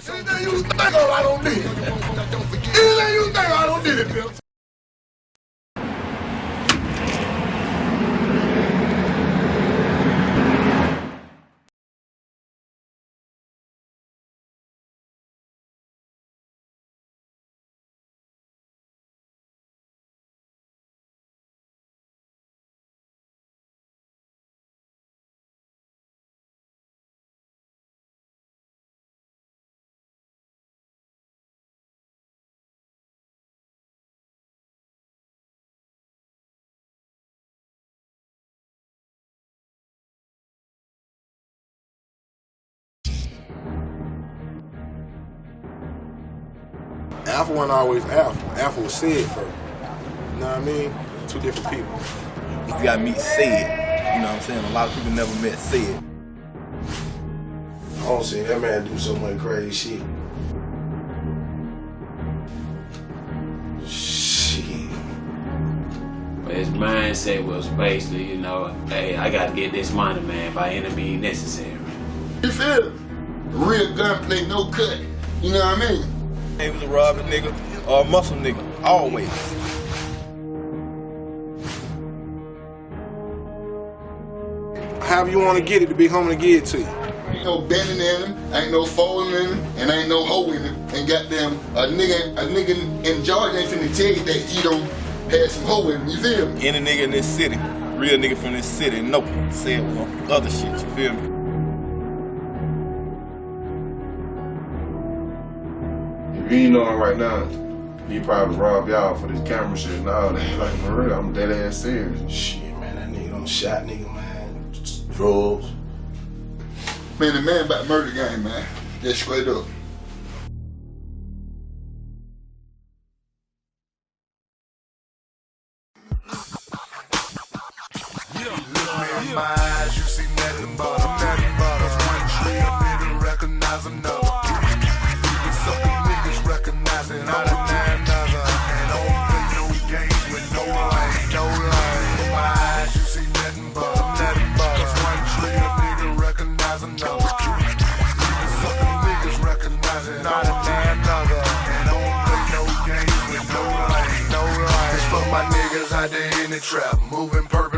Anything you think of, I don't need it. Anything you think of, I don't need it, Bill. Alpha wasn't always Alpha. Alpha was Sid first. You know what I mean? Two different people. You gotta meet Sid. You know what I'm saying? A lot of people never met Sid. I don't see that man do so much crazy shit. Shit. But his mindset was basically, you know, hey, I gotta get this money, man, by any means necessary. You feel it? Real gunplay, no cut. You know what I mean? He was a robbing nigga or a muscle nigga, always. However you want to get it, to be home to give it to you. Ain't no bending in him, ain't no folding in him, and ain't no hole in him. And goddamn, a nigga in Georgia ain't finna tell you that he don't have some hole in him, you feel me? Any nigga in this city, real nigga from this city, no, say it with other shit, you feel me? If you ain't know him right now, he probably rob y'all for this camera shit and all that. Like, for real, I'm dead ass serious. Shit, man, that nigga done shot nigga, man. Just drugs. Man, the man about murder game, man. Just straight up. In my eyes, you see nothing but one tree, a nigga recognize another. Even sucker niggas recognizing all the nine other. And don't play no games with no lane, no lane. In my eyes, you see nothing but one tree, a nigga recognize another. Even sucker niggas recognizing all the nine other. And don't play no games with no lane, no lane. It's for my niggas out there in the trap, moving purple.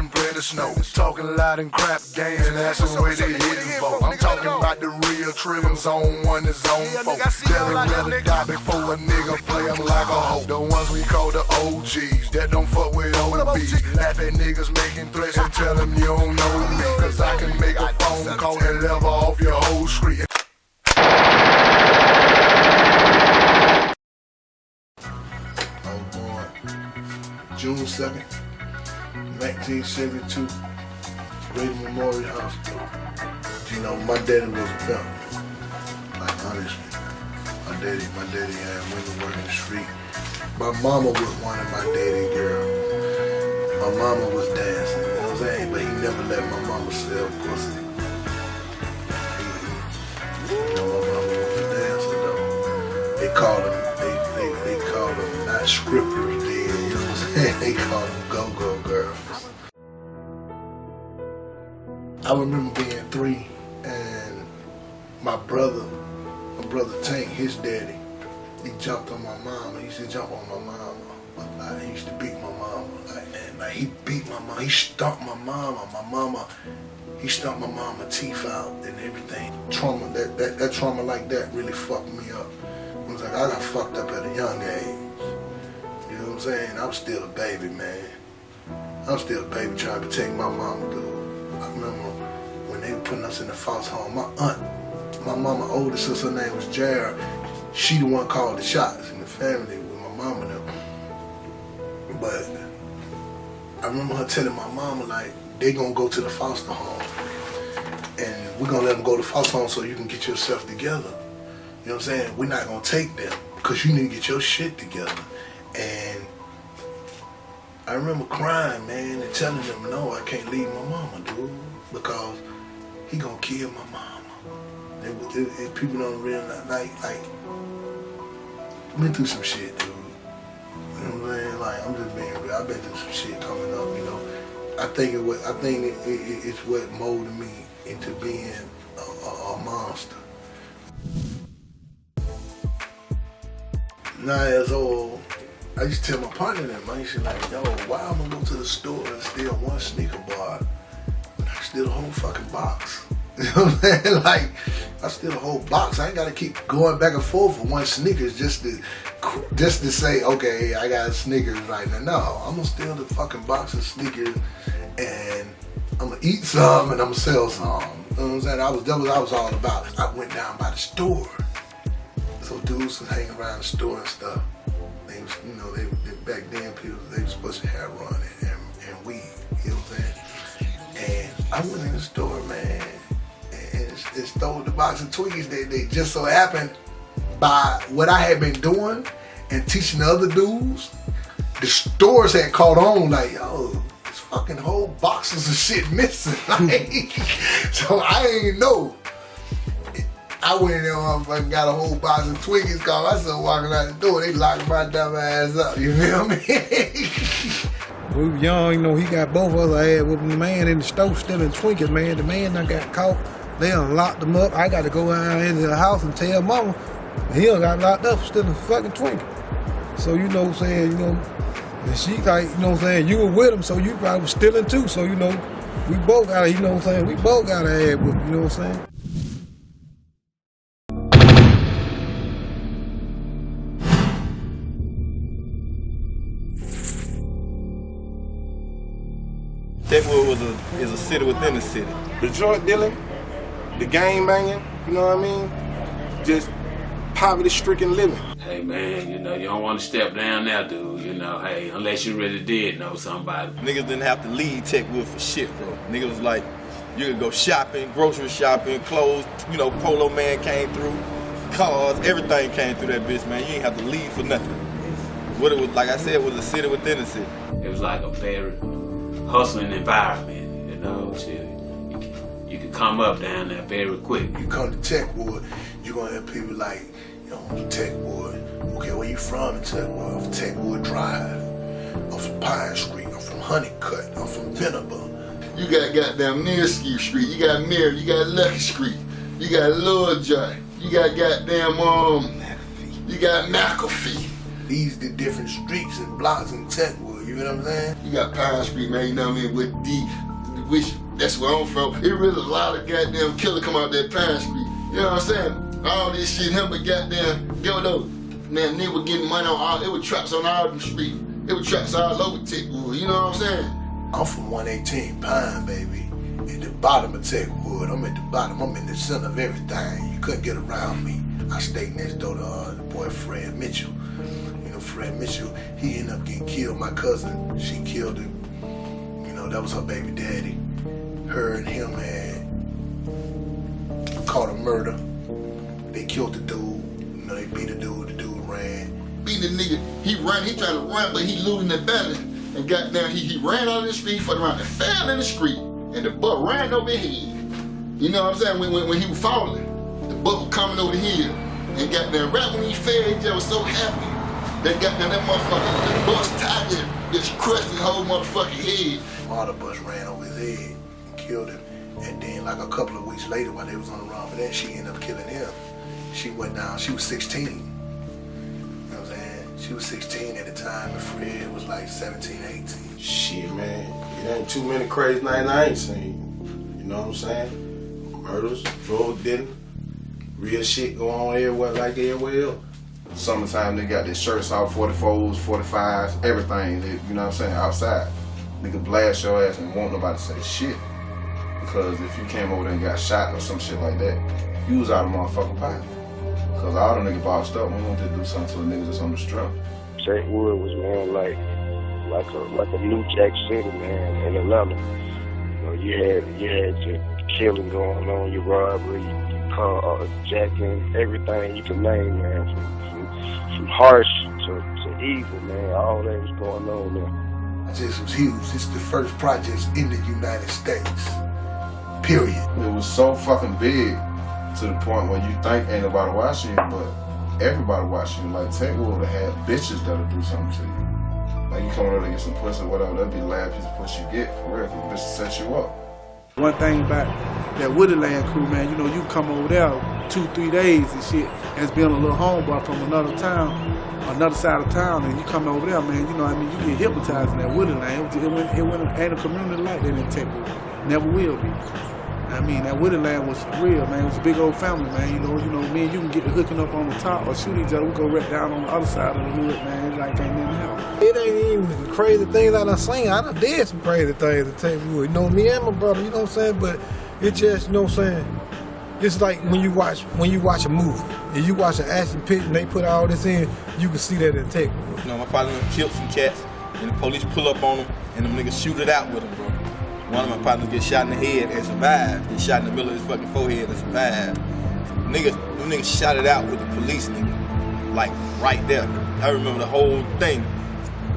Snow. Talking loud and crap games, and that's the way they hitting for. I'm talking about the real Trim Zone 1 is zone 4. They'll rather die before a nigga play them like a hoe. The ones we call the OGs that don't fuck with OBs. Laugh at niggas making threats and tell them you don't know me. Cause I can make a phone call and level off your whole street. I was born June 2nd. 1972, Grady Memorial Hospital. You know, my daddy was a pimp. Like, honestly, my daddy had women working the street. My mama was one of my daddy girls. My mama was dancing, you know what I'm saying? But he never let my mama sell pussy. You know, my mama was a dancer though. They called them not scripters then, you know what I'm saying? They called them go-go girls. I remember being 3 and my brother Tank, his daddy, he jumped on my mama. He used to jump on my mama. But like, he used to beat my mama. Like he beat my mama. He stomped my mama. He stomped my mama teeth out and everything. Trauma, that trauma like that really fucked me up. It was like I got fucked up at a young age. You know what I'm saying? I'm still a baby, man. I'm still a baby trying to protect my mama, dude. I remember when they were putting us in the foster home, my aunt, my mama's older sister, her name was Jared, she the one called the shots in the family with my mama now. But I remember her telling my mama, like, they gonna go to the foster home and we're gonna let them go to foster home so you can get yourself together. You know what I'm saying? We're not gonna take them because you need to get your shit together. And I remember crying, man, and telling them, no, I can't leave my mama, dude, because he gonna kill my mama. People don't realize, like, been through some shit, dude. You know what I'm saying? Like, I'm just being real. I've been through some shit coming up, you know. I think it's what molded me into being a monster. 9 years old, I used to tell my partner that, man, she's like, yo, why I'm gonna go to the store and steal one sneaker bar when I steal the whole fucking box? You know what I'm saying? Like, I steal the whole box. I ain't gotta keep going back and forth for one Snickers just to say, okay, I got Snickers right now. No, I'm gonna steal the fucking box of Snickers and I'm gonna eat some and I'm gonna sell some. You know what I'm saying? That was what I was all about. I went down by the store. So dudes was hanging around the store and stuff. They was, you know, they back then people, they was supposed to have run and weed. You know what I'm saying? And I went in the store, man, and stole the box of Twinkies. They just so happened by what I had been doing and teaching the other dudes, the stores had caught on like, yo, this fucking whole boxes of shit missing. Like, so I ain't know. I went in there and got a whole box of Twinkies, called myself walking out the door. They locked my dumb ass up, you feel me? We were young, you know, he got both of us. I had with the man in the store stealing Twinkies, man. The man done got caught. They done locked him up. I got to go out into the house and tell mama. He done got locked up for stealing fucking Twinkies. So, you know what I'm saying, you know, and she like, you know what I'm saying, you were with him, so you probably was stealing too. So, you know, we both got to, you know what I'm saying, we both got to have with him, you know what I'm saying? Techwood is a city within the city. The joint dealing, the gang banging, you know what I mean? Just poverty-stricken living. Hey man, you know, you don't want to step down there, dude. You know, hey, unless you really did know somebody. Niggas didn't have to leave Techwood for shit, bro. Niggas was like, you could go shopping, grocery shopping, clothes, you know, Polo Man came through, cars, everything came through that bitch, man. You ain't have to leave for nothing. What it was, like I said, was a city within a city. It was like a very hustling environment, you know. You could come up down there very quick. You come to Techwood, you're gonna have people like, you know, Techwood. Okay, where you from in Techwood? I'm from Techwood Drive. I'm from Pine Street. I'm from Honeycutt. I'm from Venable. You got goddamn Nearski Street. You got Mirror. You got Lucky Street. You got Lord Joy. You got goddamn you got McAfee. These the different streets and blocks in Techwood. You know what I'm saying? You got Pine Street, man. You know what I mean? With which that's where I'm from. It really a lot of goddamn killer come out that Pine Street. You know what I'm saying? All this shit, him but goddamn, yo though, man, nigga was getting money on all. It was traps on all them streets. It was traps all over Techwood. You know what I'm saying? I'm from 118 Pine, baby. At the bottom of Techwood. I'm at the bottom. I'm in the center of everything. You couldn't get around me. I stayed next door to the boy Fred Mitchell. You know, Fred Mitchell, he ended up getting killed. My cousin, she killed him. You know, that was her baby daddy. Her and him had caught a murder. They killed the dude. You know, they beat the dude. The dude ran. Beat the nigga. He ran. He trying to run, but he losing the balance. And goddamn, he ran out of the street, fucked around and fell in the street. And the buck ran over his head. You know what I'm saying? When he was falling, the buck was coming over the hill. And goddamn, right when he fell, he just was so happy. That goddamn, that motherfucker, the buck's tiger just crushed his whole motherfucking head. All the bus ran over his head and killed him. And then like a couple of weeks later, while they was on the run for that, she ended up killing him. She went down, she was 16. You know what I'm saying? She was 16 at the time, and Fred was like 17, 18. Shit, man, it ain't too many crazy nights I ain't seen. You know what I'm saying? Murders, drug dealing, real shit going on everywhere like everywhere else. Summertime, they got their shirts out, 44s, 45s, everything, you know what I'm saying, outside. Nigga blast your ass and won't nobody say shit. Because if you came over there and got shot or some shit like that, you was out of motherfucking pocket. Because all the niggas boxed up, we wanted to do something to the niggas that's on the strip. Techwood was, man, like a New Jack City, man, in Atlanta. You know, you had your killing going on, your robbery, your car jacking, everything you can name, man, from harsh to evil, man. All that was going on there. This was huge. This is the first project in the United States. Period. It was so fucking big to the point where you think ain't nobody watching you, but everybody watching you. Like Techwood would have had bitches that'll do something to you. Like you come over there to get some pussy or whatever, that'd be the last piece of pussy you get, for real, because the bitch will set you up. One thing about that Woodland crew, man, you know, you come over there 2-3 days and shit, and it's been a little homeboy from another town, another side of town, and you come over there, man, you know what I mean, you get hypnotized in that Woodland. Ain't a community like that in Techwood. Never will be. I mean, that Woodland was real, man. It was a big old family, man. You know, me and you can get to hooking up on the top or shoot each other. We go right down on the other side of the hood, man. It's like ain't nothing else. It ain't even the crazy things I done seen. I done did some crazy things in Techwood. You know, me and my brother, you know what I'm saying? But it just, you know what I'm saying? It's like when you watch a movie. If you watch an action picture and they put all this in, you can see that in Techwood. You know, my father killed some cats, and the police pull up on them, and them niggas shoot it out with them, bro. One of my partners get shot in the head and survived. Get shot in the middle of his fucking forehead and survived. Them niggas shot it out with the police nigga. Like, right there. I remember the whole thing.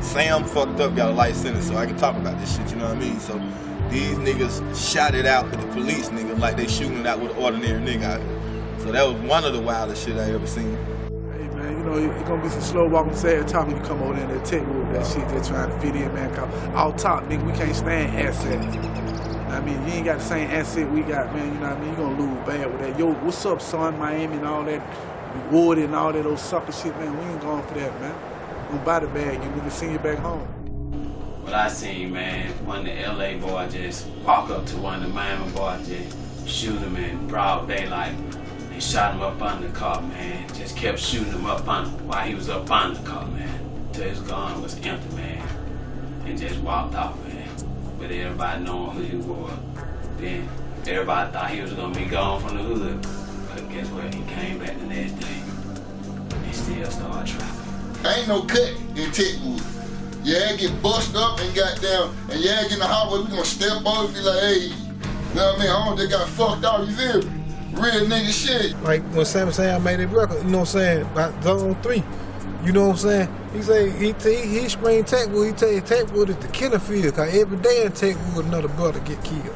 Sam fucked up, got a life sentence, so I can talk about this shit, you know what I mean? So these niggas shot it out with the police nigga like they shooting it out with an ordinary nigga out here. So that was one of the wildest shit I ever seen. Hey man, you know, it's gonna be some slow walking sad talk when you come over there and that Techwood, that shit, they're trying to fit in, man. Cause off top, nigga, we can't stand assets. I mean, you ain't got the same asset we got, man, you know what I mean? You gonna lose bad with that. Yo, what's up, son, Miami and all that, Wood and all that old sucker shit, man. We ain't going for that, man. We gonna buy the bag and we can send you back home. What I seen, man, one of the LA boys just walk up to one of the Miami boys, just shoot him in broad daylight. He shot him up under the car, man. Just kept shooting him up under while he was up under the car, man. Till his gun was empty, man. And just walked off, man. With everybody knowing who he was. Then everybody thought he was gonna be gone from the hood. But guess what? He came back the next day. He still started trapping. Ain't no cut in Techwood. Yeah, get bust up and got down, and yeah, get in the highway, we gonna step over and be like, hey, you know what I mean? I don't just got fucked out, you feel me? Real nigga shit. Like when Sam made that record, you know what I'm saying, about Zone 3, you know what I'm saying? He say, he screamed Techwood, he tell you Techwood is the killing field, cause every day in Techwood another brother get killed.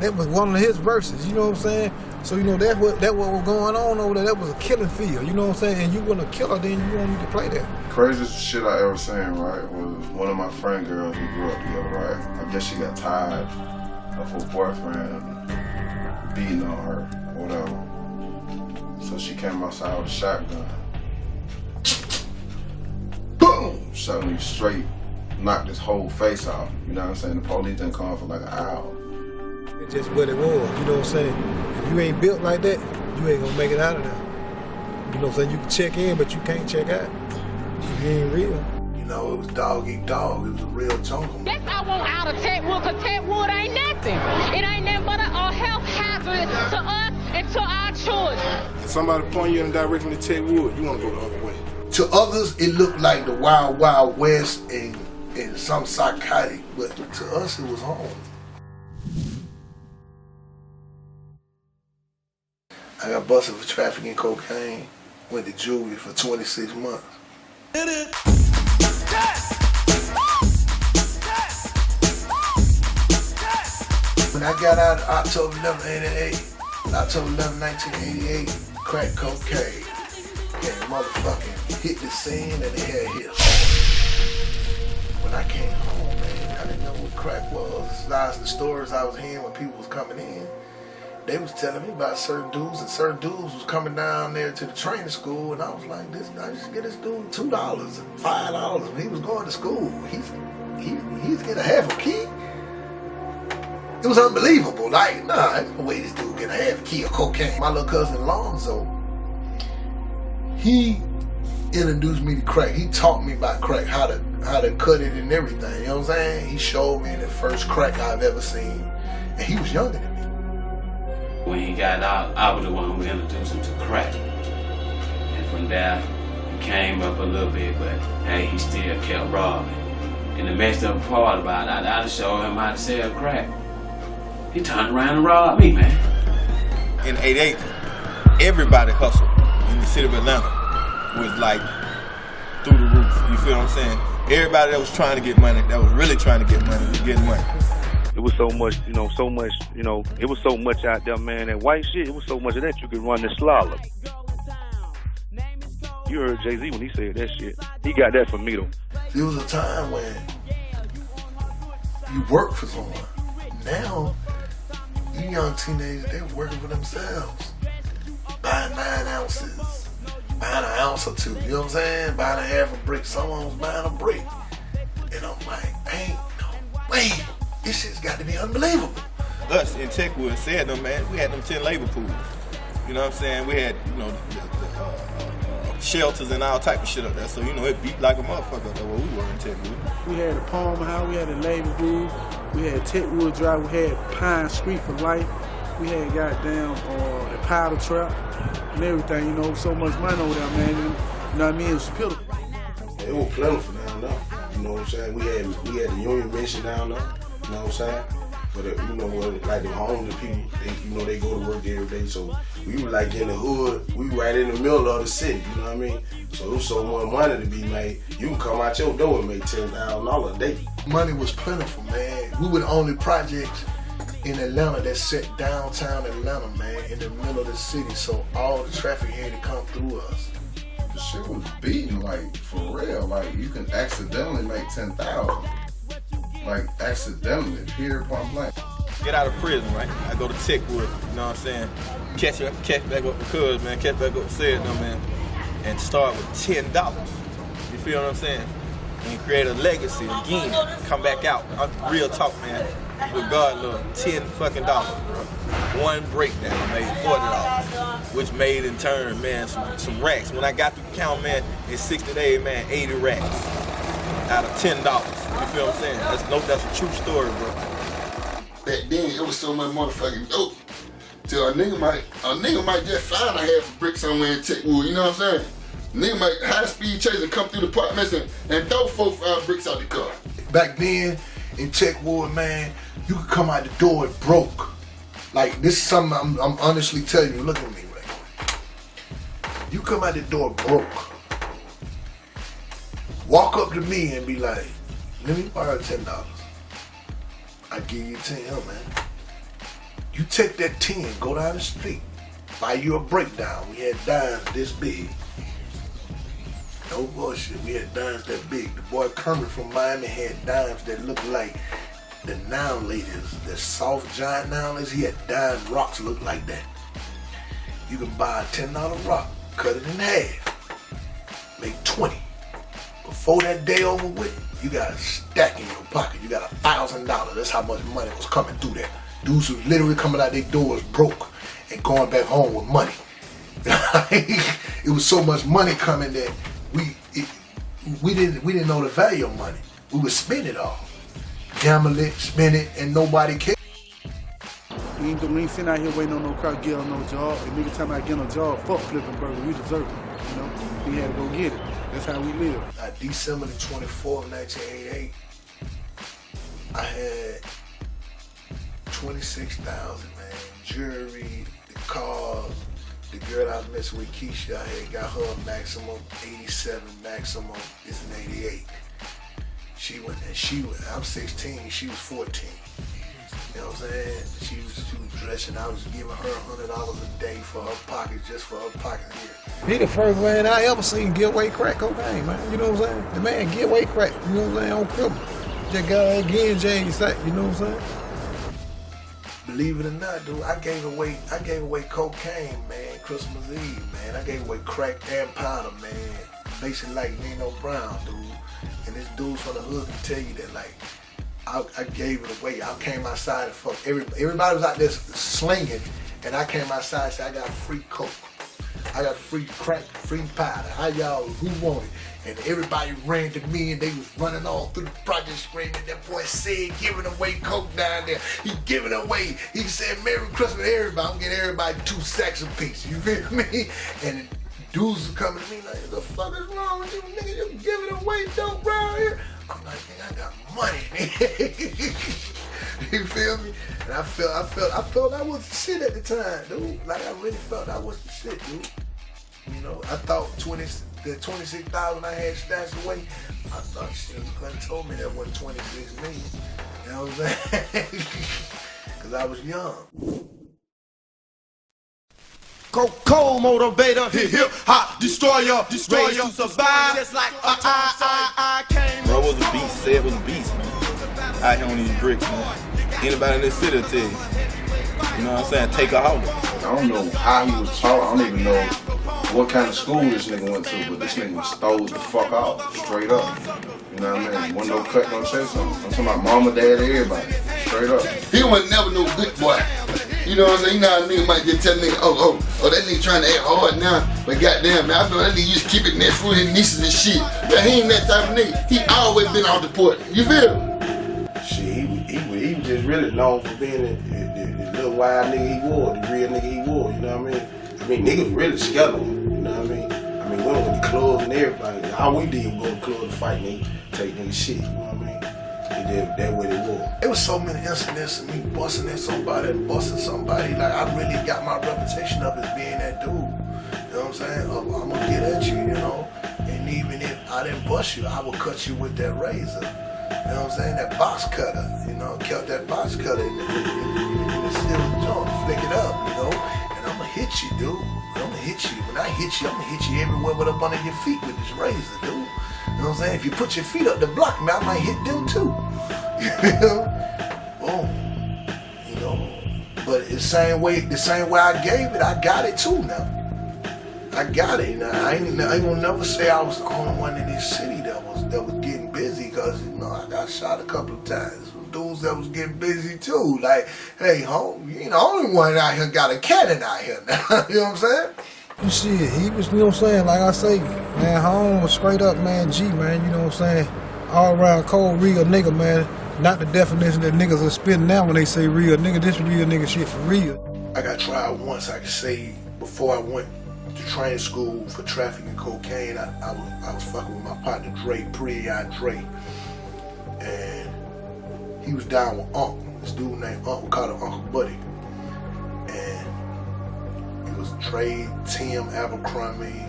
That was one of his verses, you know what I'm saying? So, you know, that what was going on over there, that was a killing field, you know what I'm saying? And you wasn't a killer, then you won't need to play that. Craziest shit I ever seen, right, was one of my friend girls we grew up together, right? I guess she got tired of her boyfriend beating on her, or whatever. So she came outside with a shotgun. Boom! Shot me straight, knocked his whole face off. You know what I'm saying? The police didn't come for like an hour. It's just what it was, you know what I'm saying? If you ain't built like that, you ain't gonna make it out of there. You know what I'm saying? You can check in, but you can't check out. You ain't real. You know, it was dog eat dog. It was a real jungle. That's what I want out of Techwood, because Techwood ain't nothing. It ain't nothing but a health hazard to us and to our children. If somebody point you in the direction to Techwood, you want to go the other way. To others, it looked like the Wild Wild West and some psychotic, but to us, it was home. I got busted for trafficking cocaine, went to juvie for 26 months. When I got out October 11, 1988, crack cocaine, and motherfucking hit the scene and it had hit home. When I came home, man, I didn't know what crack was. A lot of the stories I was hearing when people was coming in, they was telling me about certain dudes, and certain dudes was coming down there to the training school, and I was like, I just get this dude $2 and $5 when he was going to school. He's getting a half a key. It was unbelievable. Like, nah, there's no way this dude get a half a key of cocaine. My little cousin Lonzo, he introduced me to crack. He taught me about crack, how to cut it and everything. You know what I'm saying? He showed me the first crack I've ever seen, and he was younger than me. When he got out, I was the one who introduced him to crack. And from there, he came up a little bit, but hey, he still kept robbing. And the messed up part about it, I showed him how to sell crack. He turned around and robbed me, man. In 88, everybody hustled in the city of Atlanta was like through the roof. You feel what I'm saying? Everybody that was trying to get money, that was really trying to get money, was getting money. It was so much, it was so much out there, man. That white shit, it was so much of that you could run the slalom. You heard Jay-Z when he said that shit. He got that from me, though. There was a time when you worked for someone. Now, these young teenagers, they're working for themselves. Buying 9 ounces, buying an ounce or two, you know what I'm saying? Buying a half a brick, someone was buying a brick. And I'm like, ain't no way, this shit's got to be unbelievable. Us in Techwood said them, man, we had them 10 labor pools. You know what I'm saying? We had, you know, shelters and all type of shit up there. So, you know, it beat like a motherfucker up there where we were in Techwood. We had the Palmer House, we had the labor pool, we had Techwood Drive, we had Pine Street for life. We had goddamn the powder trap and everything, you know, so much money over there, man. You know what I mean? It was pitiful. It was plentiful down there. You know what I'm saying? We had the Union Mission down there. You know what I'm saying? But you know, like the homeless people, they go to work every day. So we were like in the hood. We right in the middle of the city. You know what I mean? So it was so much money to be made. You can come out your door and make $10,000 a day. Money was plentiful, man. We were the only projects in Atlanta that set downtown Atlanta, man, in the middle of the city. So all the traffic had to come through us. The shit was beating, like, for real. Like, you can accidentally make 10,000. Like, accidentally, period, point blank. Get out of prison, right? I go to Techwood, you know what I'm saying? Catch back up with cuz, man. Catch back up with said, no, man. And start with $10. You feel what I'm saying? And create a legacy again. Come back out. Real talk, man. With God, look, $10 fucking dollars, bro. One breakdown made $40, which made in turn, man, some racks. When I got to count, man, in 60 days, man, 80 racks out of $10. You feel what I'm saying? That's a true story, bro. Back then, it was so much motherfucking dope. Till a nigga might just find a half a brick somewhere in Techwood, you know what I'm saying? Nigga might high-speed chase and come through the apartments and throw 4 or 5 bricks out the car. Back then, in Techwood, man, you could come out the door broke. Like, this is something I'm honestly telling you. Look at me right now. You come out the door broke. Walk up to me and be like, let me borrow $10. I give you 10, man. You take that 10, go down the street, buy you a breakdown. We had dimes this big. No bullshit, we had dimes that big. The boy Kermit from Miami had dimes that looked like the noun ladies, the soft giant noun ladies. He had dime rocks look like that. You can buy a $10 rock, cut it in half, make 20. Before that day over with, you got a stack in your pocket. You got $1,000. That's how much money was coming through there. Dudes who literally coming out their doors broke and going back home with money. It was so much money coming that we didn't know the value of money. We would spend it all. Gamble it, spend it, and nobody cared. We ain't sitting out here waiting on no crowd, get on no job. If nigga talking about getting a job, fuck flipping burger, we deserve it. You know, we had to go get it. That's how we live. December the 24th, 1988, I had 26,000, man. Jewelry, the cars, the girl I was messing with, Keisha, I had got her maximum, 87 maximum. It's an 88. I'm 16, she was 14. You know what I'm saying? She was dressing. I was giving her $100 a day for her pockets, just for her pockets here. He the first man I ever seen get away crack cocaine, man. You know what I'm saying? The man get away crack, you know what I'm saying, on criminal. Just got out again, James sack, you know what I'm saying? Believe it or not, dude, I gave away cocaine, man, Christmas Eve, man. I gave away crack and powder, man. Basically like Nino Brown, dude. And this dude from the hood can tell you that, like, I gave it away. I came outside and fuck everybody was out there slinging, and I came outside and said, I got free coke. I got free crack, free powder. How y'all, who want it? And everybody ran to me and they was running all through the project screaming. That boy said giving away coke down there. He giving away. He said Merry Christmas to everybody. I'm getting everybody 2 sacks apiece. You feel me? And dudes are coming to me like, what the fuck is wrong with you, nigga? You giving away dope around here? I'm like, nigga, I got money. You feel me? And I felt I was the shit at the time, dude. Like I really felt I was the shit, dude. You know, I thought the 26,000 I had stashed away, I thought shit, you couldn't told me that wasn't 26 million. You know what I'm saying? Cause I was young. Cold motivator, hip hop destroyer, ready to survive. Just like I came. Bro was a beast. Said was a beast, man. Out here on these bricks, man. Anybody in this city will tell you. You know what I'm saying? Take a hold. I don't know how he was taught. I don't even know what kind of school this nigga went to, but this nigga stole the fuck out, straight up. You know what I mean? Wasn't no cut, no chase on. I'm talking about mama, dad, everybody, straight up. He was never no good boy. You know what I'm saying? You know how a nigga might just tell a nigga, oh, that nigga trying to act hard now, but goddamn, man, I know that nigga used to keep it next with his nieces and shit. But he ain't that type of nigga. He always been off the port. You feel me? Shit, he was just really known for being the little wild nigga he was, the real nigga he was, you know what I mean? Niggas really scared of him, you know what I mean? We went to the clubs and everything. All we did was go to the club to fight niggas, take niggas shit, you know what I mean? That's what it was. It was so many incidents of me busting at somebody and busting somebody. Like, I really got my reputation up as being that dude. You know what I'm saying? I'm gonna get at you, you know? And even if I didn't bust you, I would cut you with that razor. You know what I'm saying? That box cutter, you know? Kept that box cutter in the silver joint, flick it up, you know? And I'm gonna hit you, dude. I'm gonna hit you. When I hit you, I'm gonna hit you everywhere but up under your feet with this razor, dude. You know what I'm saying? If you put your feet up to block me, I might hit them too. You know? Boom. You know? But the same way I gave it, I got it too now. I got it. Now, I ain't gonna never say I was the only one in this city that was getting busy, because, you know, I got shot a couple of times. Some dudes that was getting busy too. Like, hey, home, you ain't the only one out here got a cannon out here now. You know what I'm saying? You see, he was, you know what I'm saying, like I say, man, home was straight up, man, G, man, you know what I'm saying, all around cold, real nigga, man, not the definition that niggas are spitting now when they say real nigga, this real nigga shit for real. I got tried once, I can say, before I went to training school for trafficking cocaine. I was fucking with my partner Dre, Pre-AI Dre, and he was down with Unc, this dude named Unc, we called him Uncle Buddy, and it was Dre, Tim, Abercrombie,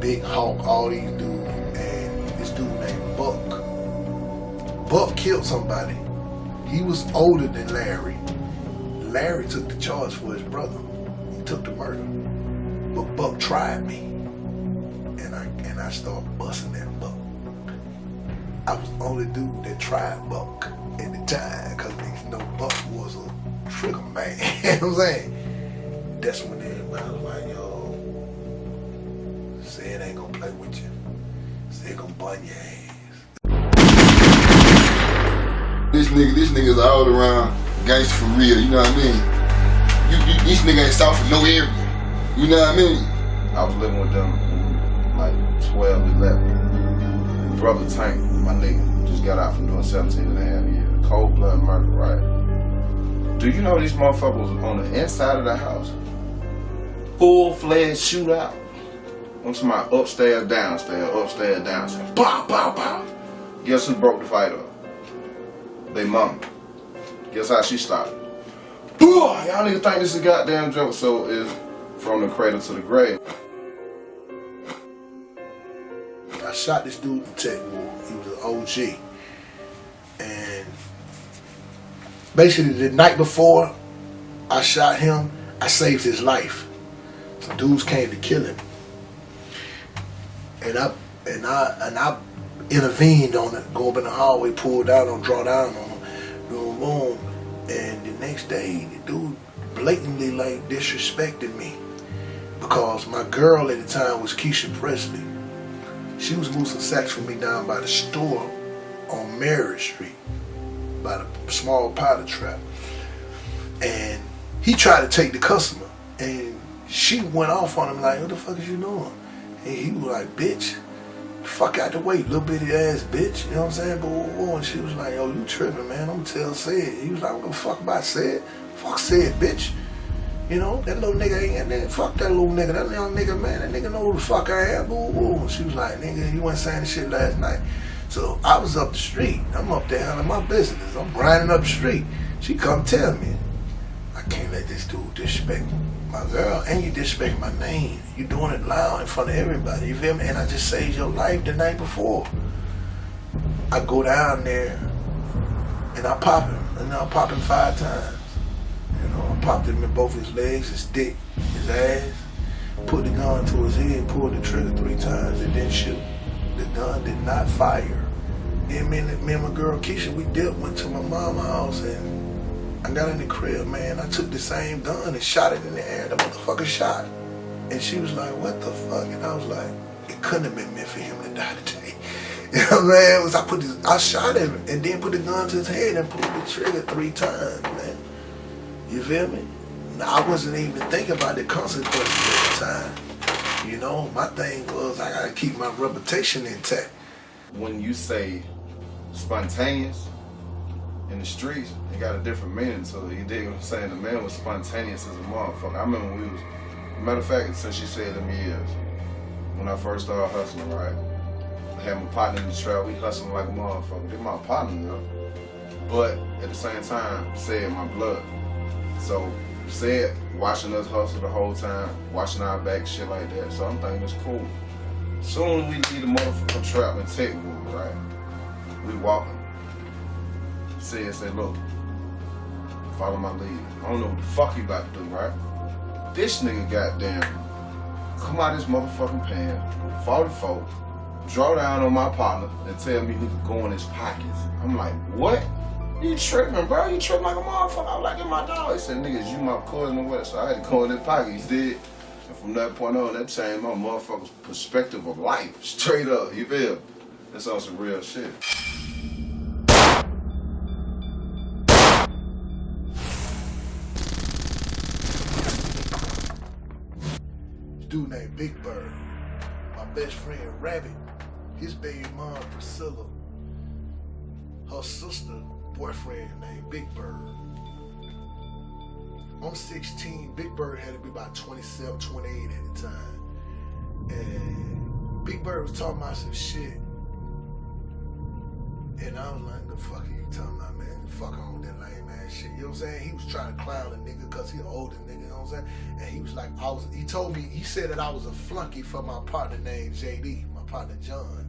Big Hawk, all these dudes, and this dude named Buck. Buck killed somebody. He was older than Larry. Larry took the charge for his brother. He took the murder. But Buck tried me, and I started busting that Buck. I was the only dude that tried Buck at the time, because you know Buck was a trigger man. You know what I'm saying? That's when everybody was like, yo, say it ain't gonna play with you. Say it gonna bun your ass. This nigga's all around gangster for real, you know what I mean? This nigga ain't south for no area, you know what I mean? I was living with them like 12, 11. Brother Tank, my nigga, just got out from doing 17 and a half years. Cold blood murder, right? Do you know these motherfuckers was on the inside of the house? Full-fledged shootout. I'm talking about upstairs, downstairs. Pow, pow, pow. Guess who broke the fight up? They mama. Guess how she started? Boy, y'all niggas think this is a goddamn joke, so it's from the cradle to the grave. I shot this dude in Techwood. He was an OG. And basically the night before I shot him, I saved his life. Some dudes came to kill him. And I intervened on it, go up in the hallway, pulled out on, draw down on him, boom. And the next day, the dude blatantly like disrespected me, because my girl at the time was Keisha Presley. She was moving some sacks for me down by the store on Mary Street, by the small powder trap. And he tried to take the customer, and she went off on him like, what the fuck is you doing? And he was like, bitch, fuck out the way, little bitty ass bitch, you know what I'm saying? But and she was like, yo, you tripping, man, I'm gonna tell Said. He was like, I don't give a fuck about Said. Fuck Said, bitch. You know, that little nigga ain't that nigga, fuck that little nigga, that young nigga, man, that nigga know who the fuck I am, And she was like, nigga, you wasn't saying this shit last night. So I was up the street, I'm up there handling my business, I'm grinding up the street. She come tell me, I can't let this dude disrespect my girl, and you disrespect my name. You doing it loud in front of everybody, you feel me? And I just saved your life the night before. I go down there, and I pop him, and I pop him 5 times. You know, I popped him in both his legs, his dick, his ass, put the gun to his head, pulled the trigger 3 times, and didn't shoot. The gun did not fire. And me and my girl Keisha, we went to my mama's house, and I got in the crib, man. I took the same gun and shot it in the air. The motherfucker shot. And she was like, what the fuck? And I was like, it couldn't have been meant for him to die today. You know what I'm saying? I shot him and then put the gun to his head and pulled the trigger 3 times, man. You feel me? I wasn't even thinking about the consequences at the time. You know, my thing was I gotta keep my reputation intact. When you say spontaneous in the streets, it got a different meaning to it. You dig what I'm saying? The man was spontaneous as a motherfucker. I remember when we was, matter of fact, since you said them years, when I first started hustling, right? I had my partner in the trap, we hustling like a motherfucker. They're my partner, though. But at the same time, said my blood. So, said watching us hustle the whole time, watching our back, shit like that. So I'm thinking it's cool. Soon as we leave the motherfucking trap in Techwood, right? We walking. Said, look, follow my lead. I don't know what the fuck you about to do, right? This nigga goddamn come out his motherfucking pants with 44, draw down on my partner and tell me he could go in his pockets. I'm like, what? You tripping, bro? You tripping like a motherfucker. I was like, get my dog. He said, niggas, you my cousin or what? So I had to go in his pockets, did. And from that point on, that changed my motherfucker's perspective of life. Straight up, you feel? That's on some real shit. Dude named Big Bird, my best friend Rabbit, his baby mom Priscilla, her sister boyfriend named Big Bird. I'm 16, Big Bird had to be about 27, 28 at the time. And Big Bird was talking about some shit. And I was like, the fuck are you talking about, man? Fuck on that lame ass shit. You know what I'm saying? He was trying to clown a nigga because he an older nigga, you know what I'm saying? And he was like, he told me, he said that I was a flunky for my partner named JD, my partner John.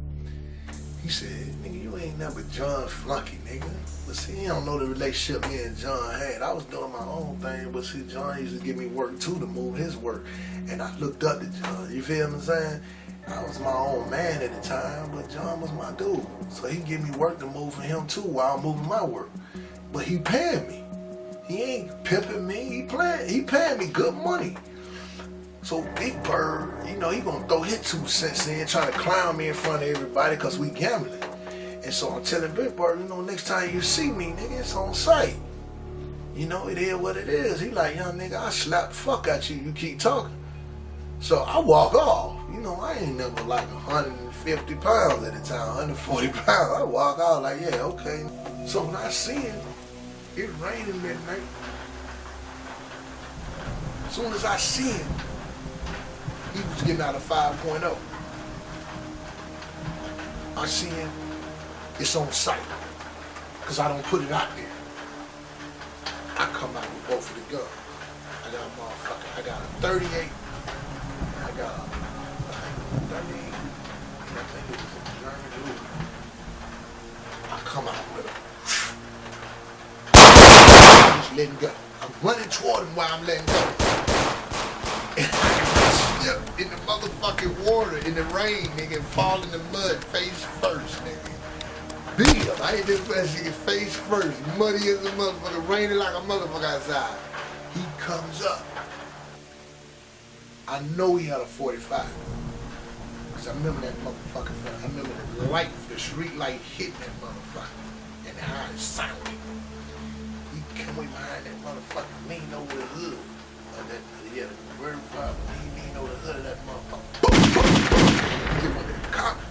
He said, nigga, you ain't never John flunky, nigga. But see, you don't know the relationship me and John had. I was doing my own thing, but see, John used to give me work too to move his work. And I looked up to John, you feel what I'm saying? I was my own man at the time, but John was my dude. So he give me work to move for him too while I'm moving my work. But he paying me. He ain't pimping me, he paying me good money. So Big Bird, you know, he gonna throw his 2 cents in, trying to clown me in front of everybody because we gambling. And so I'm telling Big Bird, you know, next time you see me, nigga, it's on sight. You know, it is what it is. He like, young nigga, I slap the fuck out you keep talking. So I walk off. You know, I ain't never like 150 pounds at the time, 140 pounds. I walk out like, yeah, okay. So when I see him, it raining midnight. As soon as I see him, he was getting out of 5.0. I see him, it's on sight, because I don't put it out there. I come out with both of the guns. I got a motherfucker, I got a 38, and I got a 38, and I think it was a German Luger. I come out with him. Just letting go. I'm running toward him while I'm letting go. And I slip in the motherfucking water, in the rain, nigga, and fall in the mud face first, nigga. Damn, I ain't this nigga face first, muddy as a motherfucker, raining like a motherfucker outside. He comes up. I know he had a 45. Because I remember that motherfucker, I remember the light, the street light hitting that motherfucker, and how it sounded. He came way behind that motherfucker, leaned over the hood of that, he had a convertible problem, he leaned over the hood of that motherfucker. Get one of the cops.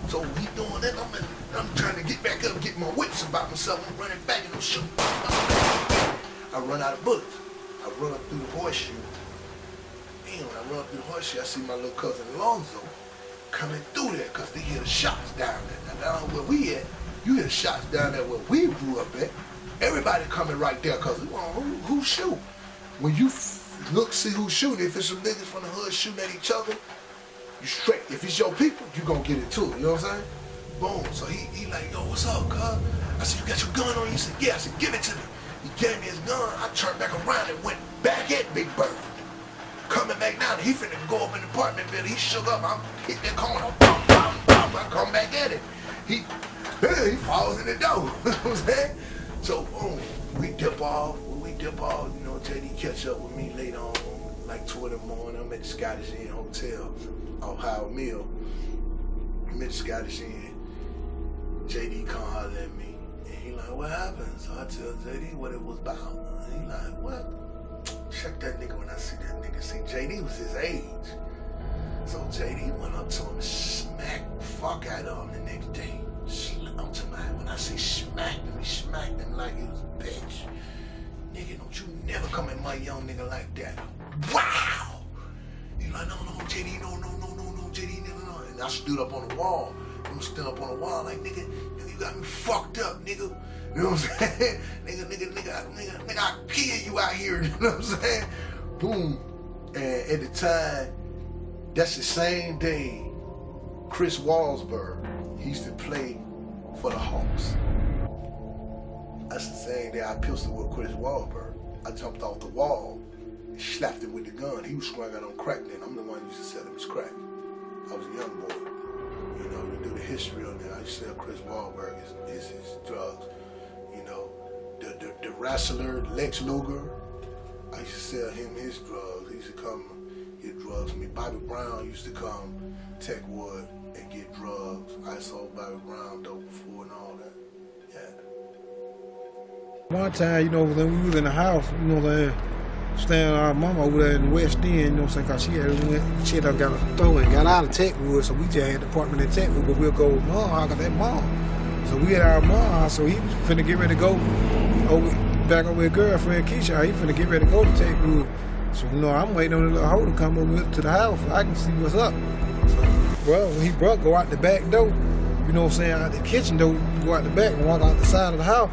So he doing that, I'm trying to get back up, get my wits about myself, I'm running back and I'm shooting. I run out of bullets. I run up through the horseshoe. And when I run up through the horseshoe, I see my little cousin Alonzo coming through there because they hear the shots down there. Now down where we at, you hear the shots down there where we grew up at. Everybody coming right there because who shoot? When you look, see who's shooting, if it's some niggas from the hood shooting at each other, you straight. If it's your people, you gonna get it too. You know what I'm saying? Boom. So he like, yo, what's up, cuz? I said, you got your gun on you? He said, yeah. I said, give it to me. He gave me his gun. I turned back around and went back at Big Bird. Coming back down, he finna go up in the apartment building. He shook up. I hit that corner. Bum, bum, bum. I come back at him. He falls in the door. You know what I'm saying? So boom, we dip off. We dip off, you know, JD catch up with me later on, like 2 in the morning. I'm at the Scottish Inn Hotel, Ohio Mill. I'm at the Scottish Inn. JD come holler at me, and he like, what happened? So I tell JD what it was about. And he like, what? Check that nigga when I see that nigga. See, JD was his age. So JD went up to him and smacked the fuck out of him the next day. I'm talking about, when I say smacked him, he smacked him like he was a bitch. Nigga, don't you never come at my young nigga like that. Wow! He like, no, JD, no, JD, no. And I stood up on the wall. I'm stood up on the wall like, nigga, you got me fucked up, nigga. You know what I'm saying? nigga, I'll kill you out here. You know what I'm saying? Boom. And at the time, that's the same day Chris Wahlberg, he used to play for the Hawks. That's the same day I pistol with Chris Wahlberg. I jumped off the wall and slapped him with the gun. He was screwing out on crack then. I'm the one who used to sell him his crack. I was a young boy. You know, we do the history on that. I used to sell Chris Wahlberg his drugs. You know, the wrestler, Lex Luger, I used to sell him his drugs. He used to come get drugs from me. Bobby Brown used to come Techwood and get drugs. I sold Bobby Brown dope before and all that. Yeah. One time, you know, when we was in the house, you know, staying with our mama over there in the West End, you know what I'm saying, cause she done got a throw and got out of Techwood, so we just had an apartment in Techwood, but we'll go with mom, I got that mom. So we at our mom house, so he was finna get ready to go back over with girlfriend Keisha, he finna get ready to go to Techwood. So, you know, I'm waiting on the little hoe to come over to the house so I can see what's up. So, well, when he go out the back door, you know what I'm saying, out the kitchen door, go out the back and walk out the side of the house.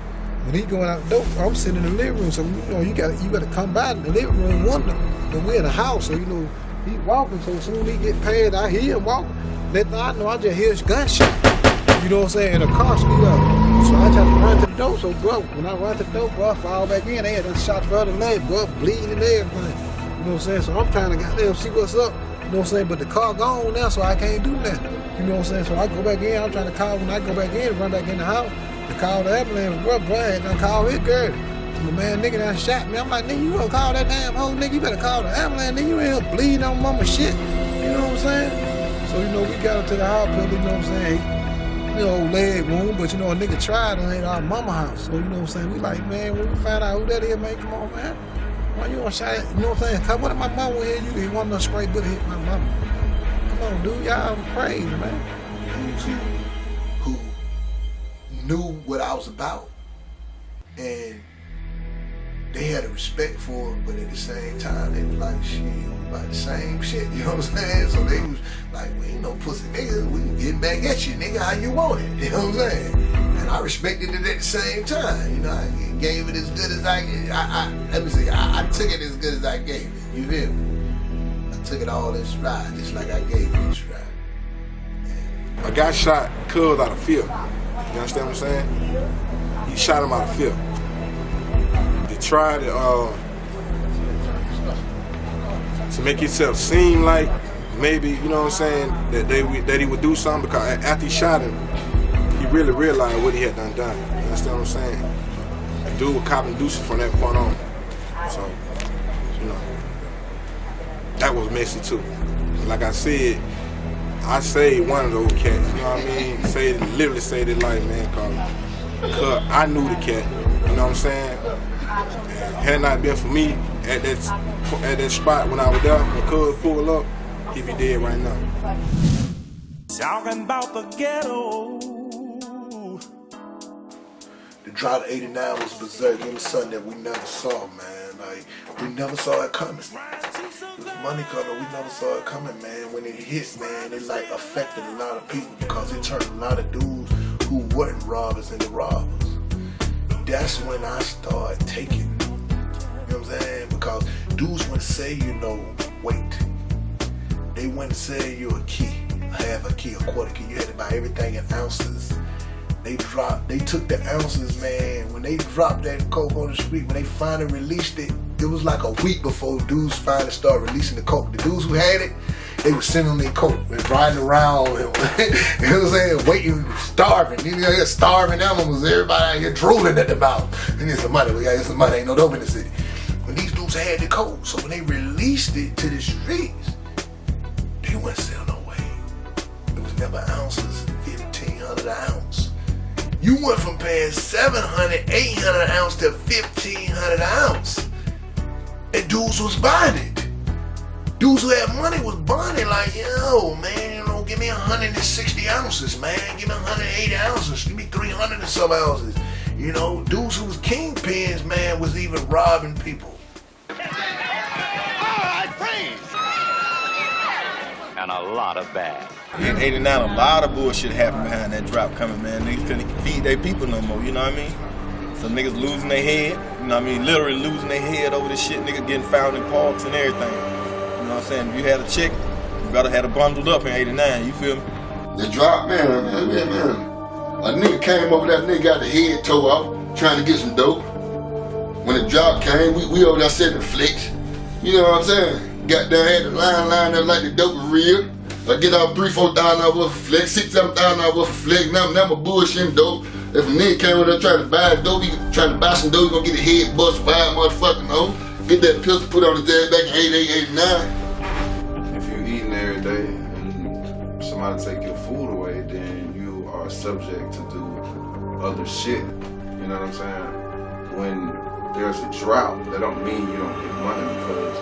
When he going out the door, I'm sitting in the living room, so you know you gotta come by the living room window. And we're in the house, so you know he walking. So as soon as he get past, I hear him walking. Next I know, I just hear his gunshot. You know what I'm saying? And the car speed up. So I try to run to the door. So bro, when I run to the door, bro, I fall back in. They had done shot the other leg, bro, bleeding and everything. You know what I'm saying? So I'm trying to goddamn see what's up. You know what I'm saying? But the car gone now, so I can't do nothing. You know what I'm saying? So I go back in. I'm trying to call when I go back in, run back in the house. To call the ambulance, bro, had done call his girl. The man nigga done shot me. I'm like, nigga, you gonna call that damn hoe, nigga? You better call the ambulance, nigga. You ain't here bleeding on mama shit. You know what I'm saying? So, you know, we got her to the hospital, you know what I'm saying? You know, leg wound, but you know, a nigga tried to hit our mama house. So, you know what I'm saying? We like, man, when we find out who that is, man, come on, man. Why you gonna shot it? You know what I'm saying? Cause what if my mama was here, you didn't want no straight bullet hit my mama. Come on, dude, y'all crazy, man. Who knew what I was about, and they had a respect for it, but at the same time, they was like, shit, we about the same shit, you know what I'm saying? So they was like, we ain't no pussy nigga, we can get back at you, nigga, how you want it, you know what I'm saying? And I respected it at the same time, you know, I gave it as good as I took it as good as I gave it, you feel me? I took it all in stride, just like I gave it in stride. I got shot cuz out of fear. You understand what I'm saying? He shot him out of fear. To try to make himself seem like maybe, you know what I'm saying, that he would do something, because after he shot him, he really realized what he had done. You understand what I'm saying? The dude was copping deuces from that point on. So, you know, that was messy too. Like I said, I saved one of those cats, you know what I mean? Literally saved his life, man, cause I knew the cat, you know what I'm saying? Had it not been for me at that spot when I was there, when cuz pulled up, he'd be dead right now. Talking about the ghetto. The drought of '89 was berserk. It was something that we never saw, man. Like, we never saw it coming. Money coming, we never saw it coming, man. When it hit, man, it like affected a lot of people because it turned a lot of dudes who weren't robbers into robbers. That's when I started taking, you know what I'm saying? Because dudes wouldn't say, you know, weight. They wouldn't say you a key, half a key, a quarter key. You had to buy everything in ounces. They took the ounces, man. When they dropped that coke on the street, when they finally released it, it was like a week before dudes finally started releasing the coke. The dudes who had it, they were sitting on their coke and riding around, you know what I'm saying, waiting, starving. You know, starving animals, everybody out here drooling at the mouth. And there's some money, we got some money, ain't no dope in the city. dudes had the code. So when they released it to the streets, they wouldn't sell no way. It was never ounces, 1,500 an ounce. You went from paying 700, 800 an ounce to 1,500 an ounce. And dudes was buying it. Dudes who had money was buying it like, yo, man, you know, give me 160 ounces, man. Give me 180 ounces. Give me 300 and some ounces. You know, dudes who was kingpins, man, was even robbing people. And a lot of bad. In 89, a lot of bullshit happened behind that drop coming, man. Niggas couldn't feed their people no more, you know what I mean? So niggas losing their head, you know what I mean? Literally losing their head over this shit. Niggas getting found in parks and everything. You know what I'm saying? If you had a check, you gotta have it bundled up in 89, you feel me? The drop, man. A nigga came over there, nigga got the head tore off, trying to get some dope. When the drop came, we over there setting flicks. You know what I'm saying? Got down, had the line up like the dope was real. I get out 3,000-4,000 off a flick, 6,000-7,000 off a flick. Now I'm bullshitting dope. If a nigga came over there trying to buy dope, he trying to buy some dope, he gonna get his head bust by a motherfucking hoe. Get that pistol put on his ass back in 88, 89. If you eating every day and somebody take your food away, then you are subject to do other shit. You know what I'm saying? When there's a drought, that don't mean you don't get money, because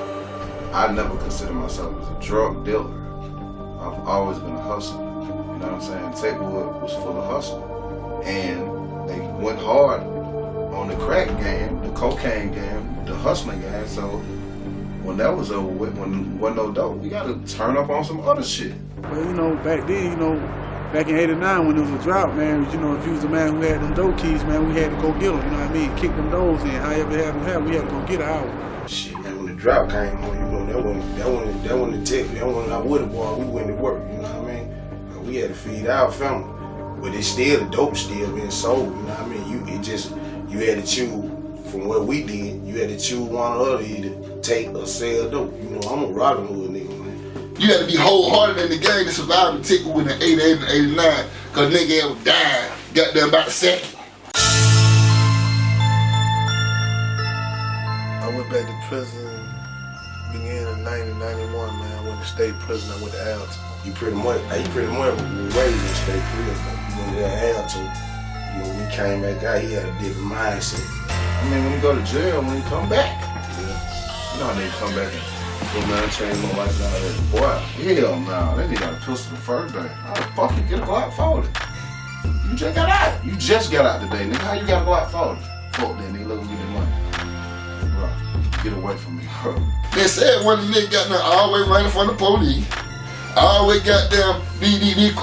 I never consider myself as a drug dealer. I've always been a hustler. You know what I'm saying? Techwood was full of hustle. And they went hard on the crack game, the cocaine game, the hustling game. So when that was over with, when there wasn't no dope, we gotta turn up on some other shit. Well, you know, back then, you know, back in 89 when there was a drought, man, you know, if you was the man who had them dope keys, man, we had to go get them, you know what I mean? Kick them doors in, however they had them have, we had to go get ours. Shit, man, when the drought came on, you know, that wasn't the tech, that wasn't our wood boy, we went to work, you know what I mean? We had to feed our family. But it's still, the dope still being sold, you know what I mean? You had to choose from what we did, you had to choose one or the other, either take or sell dope. You know, I'm a Robin Hood nigga, man. You had to be wholehearted in the game to survive and tickle with an 88 and 89, cause nigga ever died, goddamn about the second. I went back to prison beginning in 90, 91, man. I went to state prison, I went to Alton. You pretty much was raised in state prison. You went to that Alton. You know, when he came back out, he had a different mindset. I mean, when you go to jail, when you come back, you know how they come back and go down and change my life down there. Boy, hell no, that nigga got a pistol the first day. How the fuck you get a Glock 40? You just got out. You just got out today, nigga. How you got a Glock 40? Fuck that nigga, let me get that money. Bro, get away from me, bro. They said one of the niggas got there always running from the police. Always got them,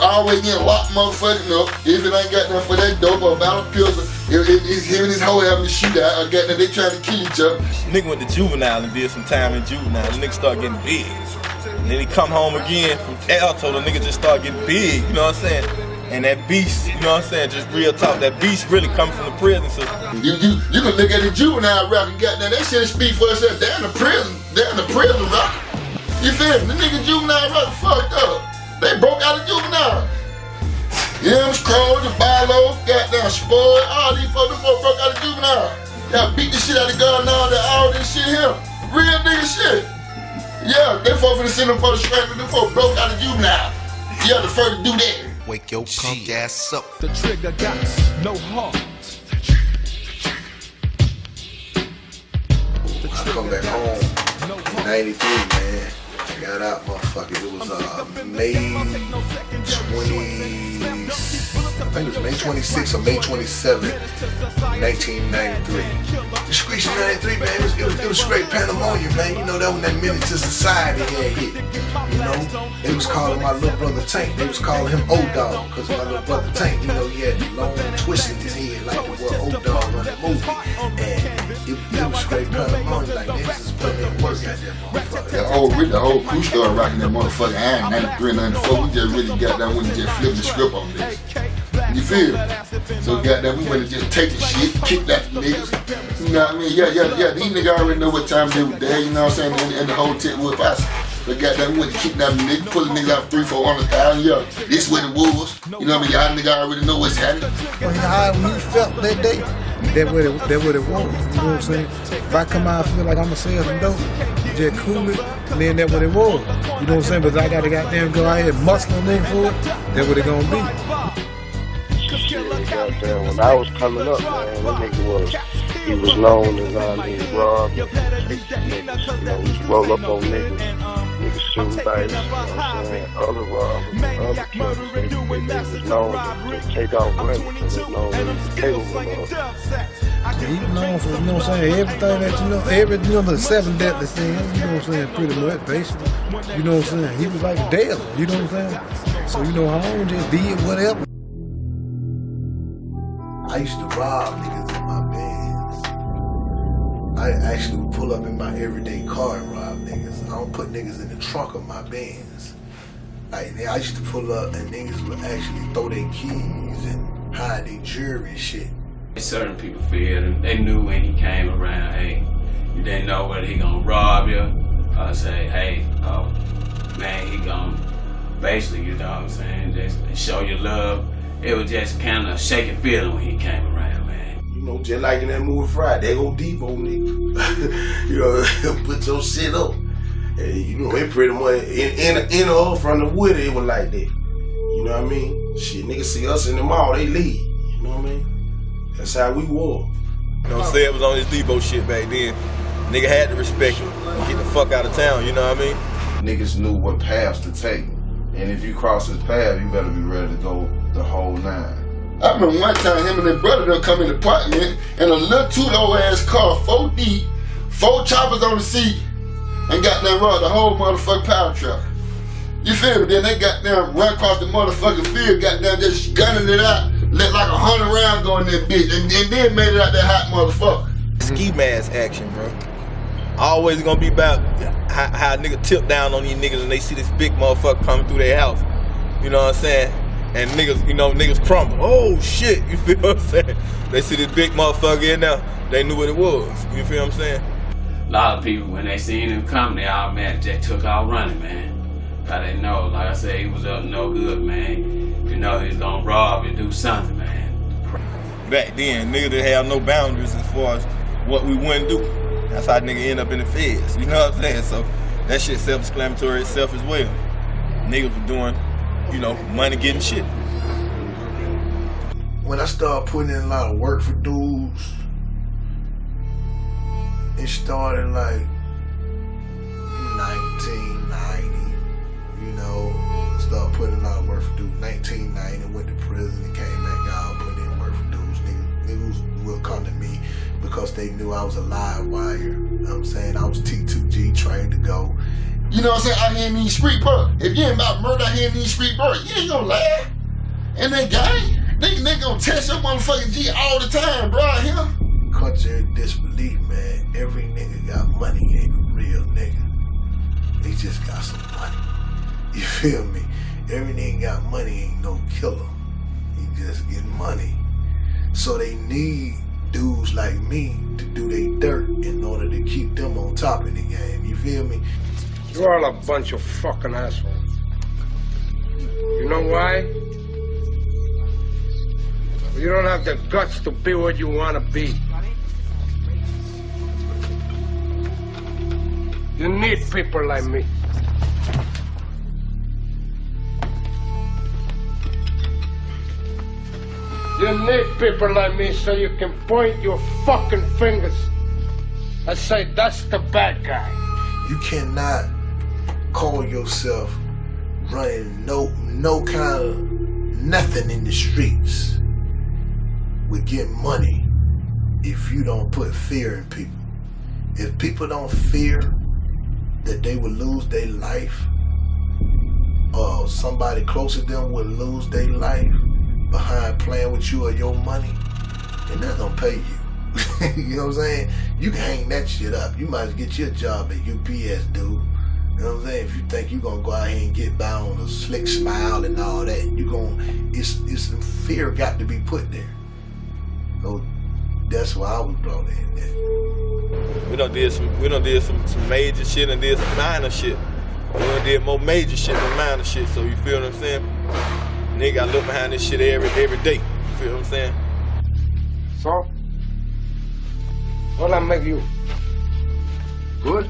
always getting locked motherfucking up. If it ain't got them for that dope or about a pistol, it's him and his hoe having to shoot out. I got them, they trying to kill each other. Nigga went to juvenile and did some time in juvenile. The nigga started getting big. And then he come home again from Alto, the nigga just started getting big, you know what I'm saying? And that beast, you know what I'm saying, just real talk, that beast really coming from the prison system. You can look at the juvenile rap and got that shit speak for itself. They're in the prison rap. You feel me? The nigga juvenile rap fucked up. They broke out of juvenile. Him, Scrooge, the Bilo, goddamn Spud, all these folks broke out of juvenile. Y'all beat the shit out of God now, all this shit here. Real nigga shit. Yeah, they folks finna send them for the strength, them folks broke out of juvenile. Yeah, the first to do that. Wake your punk ass up. The trigger got no heart. I come back home in 93, man. I got out, motherfucker. It was May 26th or May 27th, 1993. The streets in 93, man, it was straight pandemonium, man. You know, that was that minute to society had hit. You know, they was calling my little brother Tank. They was calling him O-Dog, because my little brother Tank, you know, he had the long twist in his head like the word O-Dog on that movie. And it was straight pandemonium, like niggas is putting in work at that motherfucker. The whole crew started rocking that motherfucking iron, 93, 94. We just really got down when we just flipped the script on this. You feel me? So goddamn, we went to just take the shit, kicked out the niggas. You know what I mean? Yeah. These niggas already know what time they were there, you know what I'm saying? And the whole Techwood posse. But goddamn, we went to kick down the niggas, pull the niggas out 300,000-400,000. Yeah, this where the wolves. You know what I mean? Y'all niggas already know what's happening. How he felt that day, That's what it was. You know what I'm saying? If I come out and feel like I'm gonna sell some dope, just cool it, and then that's what it was. You know what I'm saying? But I gotta goddamn go out here and muscle a nigga for it, that's what it gonna be. Goddamn, when I was coming up, man, that nigga he was known as Rob. Niggas, you know, he roll up on niggas shoot dice, you know what I'm saying? Other robbers, other killers, they was known to take out women, so they known to be capable of. He known for, you know what I'm saying, everything that you know, the 7 deadly sins, you know what I'm saying, pretty much, basically. You know what I'm saying? He was like a dealer, you know what I'm saying? So, you know, Home just did whatever. I used to rob niggas in my Benz. I actually would pull up in my everyday car and rob niggas. I don't put niggas in the trunk of my Benz. Like, I used to pull up and niggas would actually throw their keys and hide their jewelry and shit. Certain people feared him. They knew when he came around, hey, you didn't know whether he gonna rob you or say, hey, oh, man, he gonna basically, you know what I'm saying, just show you love. It was just kind of shaky feeling when he came around, man. You know, just like in that movie Friday, they go deep on nigga. You know, put your shit up. And, you know, it pretty much, in or from the wood, it was like that. You know what I mean? Shit, niggas see us in the mall, they leave. You know what I mean? That's how we were. You know, Seb was on his Debo shit back then. Nigga had to respect him and get the fuck out of town, you know what I mean? Niggas knew what paths to take. And if you cross his path, you better be ready to go the whole 9. I remember one time him and their brother done come in the apartment in a little 2-door ass car, 4 deep, 4 choppers on the seat, and got them robbed the whole motherfucking power truck. You feel me? Then they got them run across the motherfucking field, got them just gunning it out, let like 100 rounds go in that bitch, and then made it out that hot motherfucker. Ski mask action, bro. Always gonna be about how a nigga tip down on these niggas and they see this big motherfucker coming through their house. You know what I'm saying? And niggas, you know, niggas crumble. Oh shit, you feel what I'm saying? They see this big motherfucker in there, they knew what it was. You feel what I'm saying? A lot of people, when they seen him come, they automatically just took out running, man. Cause they know, like I said, he was up no good, man. You know he's gonna rob and do something, man. Back then, niggas didn't have no boundaries as far as what we wouldn't do. That's how nigga end up in the feds, you know what I'm saying? So that shit self-exclamatory itself as well. Niggas were doing, you know, money getting shit. When I started putting in a lot of work for dudes, it started like 1990, you know, started putting in a lot of work for dudes. 1990, went to prison and came back out, putting in work for dudes. Niggas will come to me because they knew I was a live wire. You know what I'm saying? I was T2G trained to go. You know what I'm saying? Out here in these street, bro. If you ain't about murder out here in these street, bro, you ain't gonna laugh. And that guy, they gonna test your motherfucking G all the time, bro, out here. Culture and disbelief, man. Every nigga got money, ain't a real nigga. They just got some money. You feel me? Every nigga got money, ain't no killer. He just get money. So they need dudes like me to do their dirt in order to keep them on top of the game. You feel me? You're all a bunch of fucking assholes. You know why? You don't have the guts to be what you want to be. You need people like me. You need people like me so you can point your fucking fingers and say, that's the bad guy. You cannot call yourself running no kind of nothing in the streets with getting money if you don't put fear in people. If people don't fear that they would lose their life or somebody close to them would lose their life behind playing with you or your money, then they're gonna pay you. You know what I'm saying? You can hang that shit up. You might as well get your job at UPS, dude. You know what I'm saying? If you think you gonna go out here and get by on a slick smile and all that, it's some fear got to be put there. So that's why I was brought in there. We done did some major shit and did some minor shit. We done did more major shit than minor shit, so you feel what I'm saying? Nigga, I look behind this shit every day. You feel what I'm saying? So, Will I make you good?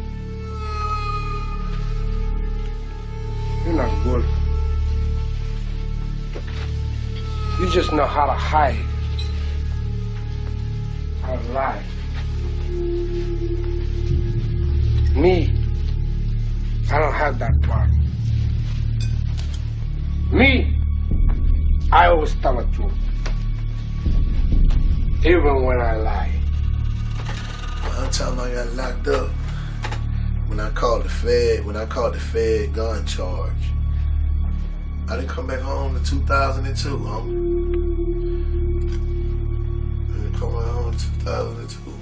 You're not good. You just know how to hide, how to lie. Me, I don't have that problem. Me, I always tell the truth, even when I lie. One time I got locked up when I called the Fed gun charge. I didn't come back home in 2002, homie. I didn't come back home in 2002.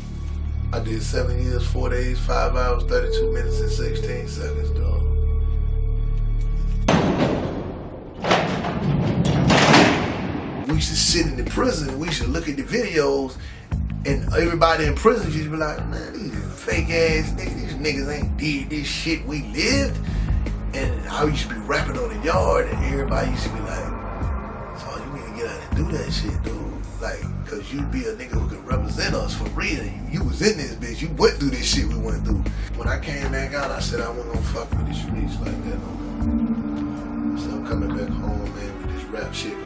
I did 7 years, 4 days, 5 hours, 32 minutes, and 16 seconds, dog. We used to sit in the prison and we used to look at the videos, and everybody in prison used to be like, man, these fake ass niggas, these niggas ain't did this shit we lived. And I used to be rapping on the yard, and everybody used to be like, so you need to get out and do that shit, dude. Like, cause you be a nigga who can represent us for real. You was in this bitch, you went through this shit we went through. When I came back out, I said I wasn't gonna fuck with the streets like that no more. So I'm coming back home, man, with this rap shit.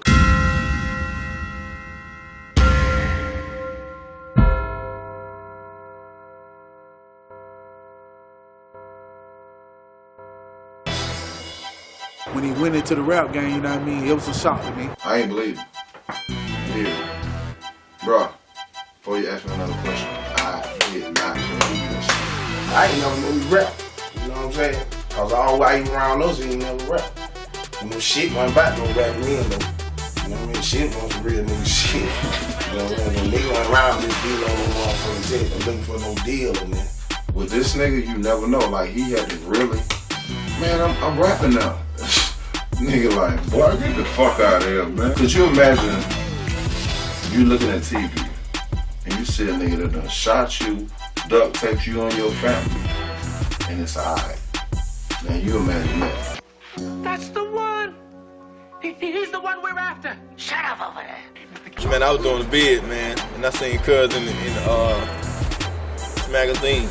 When he went into the rap game, you know what I mean, it was a shock to me. I ain't believe it. Yeah. Bruh, before you ask me another question, I did not believe this shit. I ain't never knew he rap. You know what I'm saying? Cause all while he around us, he ain't never rap. You know, shit wasn't about no rap men though. You know what I mean? Shit was some real nigga shit. You know what I mean? The nigga went around this deal on no motherfucking tape and looking for no deal in there. With this nigga, you never know. Like, he had to really, man, I'm rapping now. Nigga like, boy, get the fuck out of here, man. Could you imagine you looking at TV and you see a nigga that done shot you, duct taped you on your family, and it's alright. Now you imagine that. That's the one. He's the one we're after. Shut up over there. Man, I was doing the bid, man, and I seen Cuz in the magazine.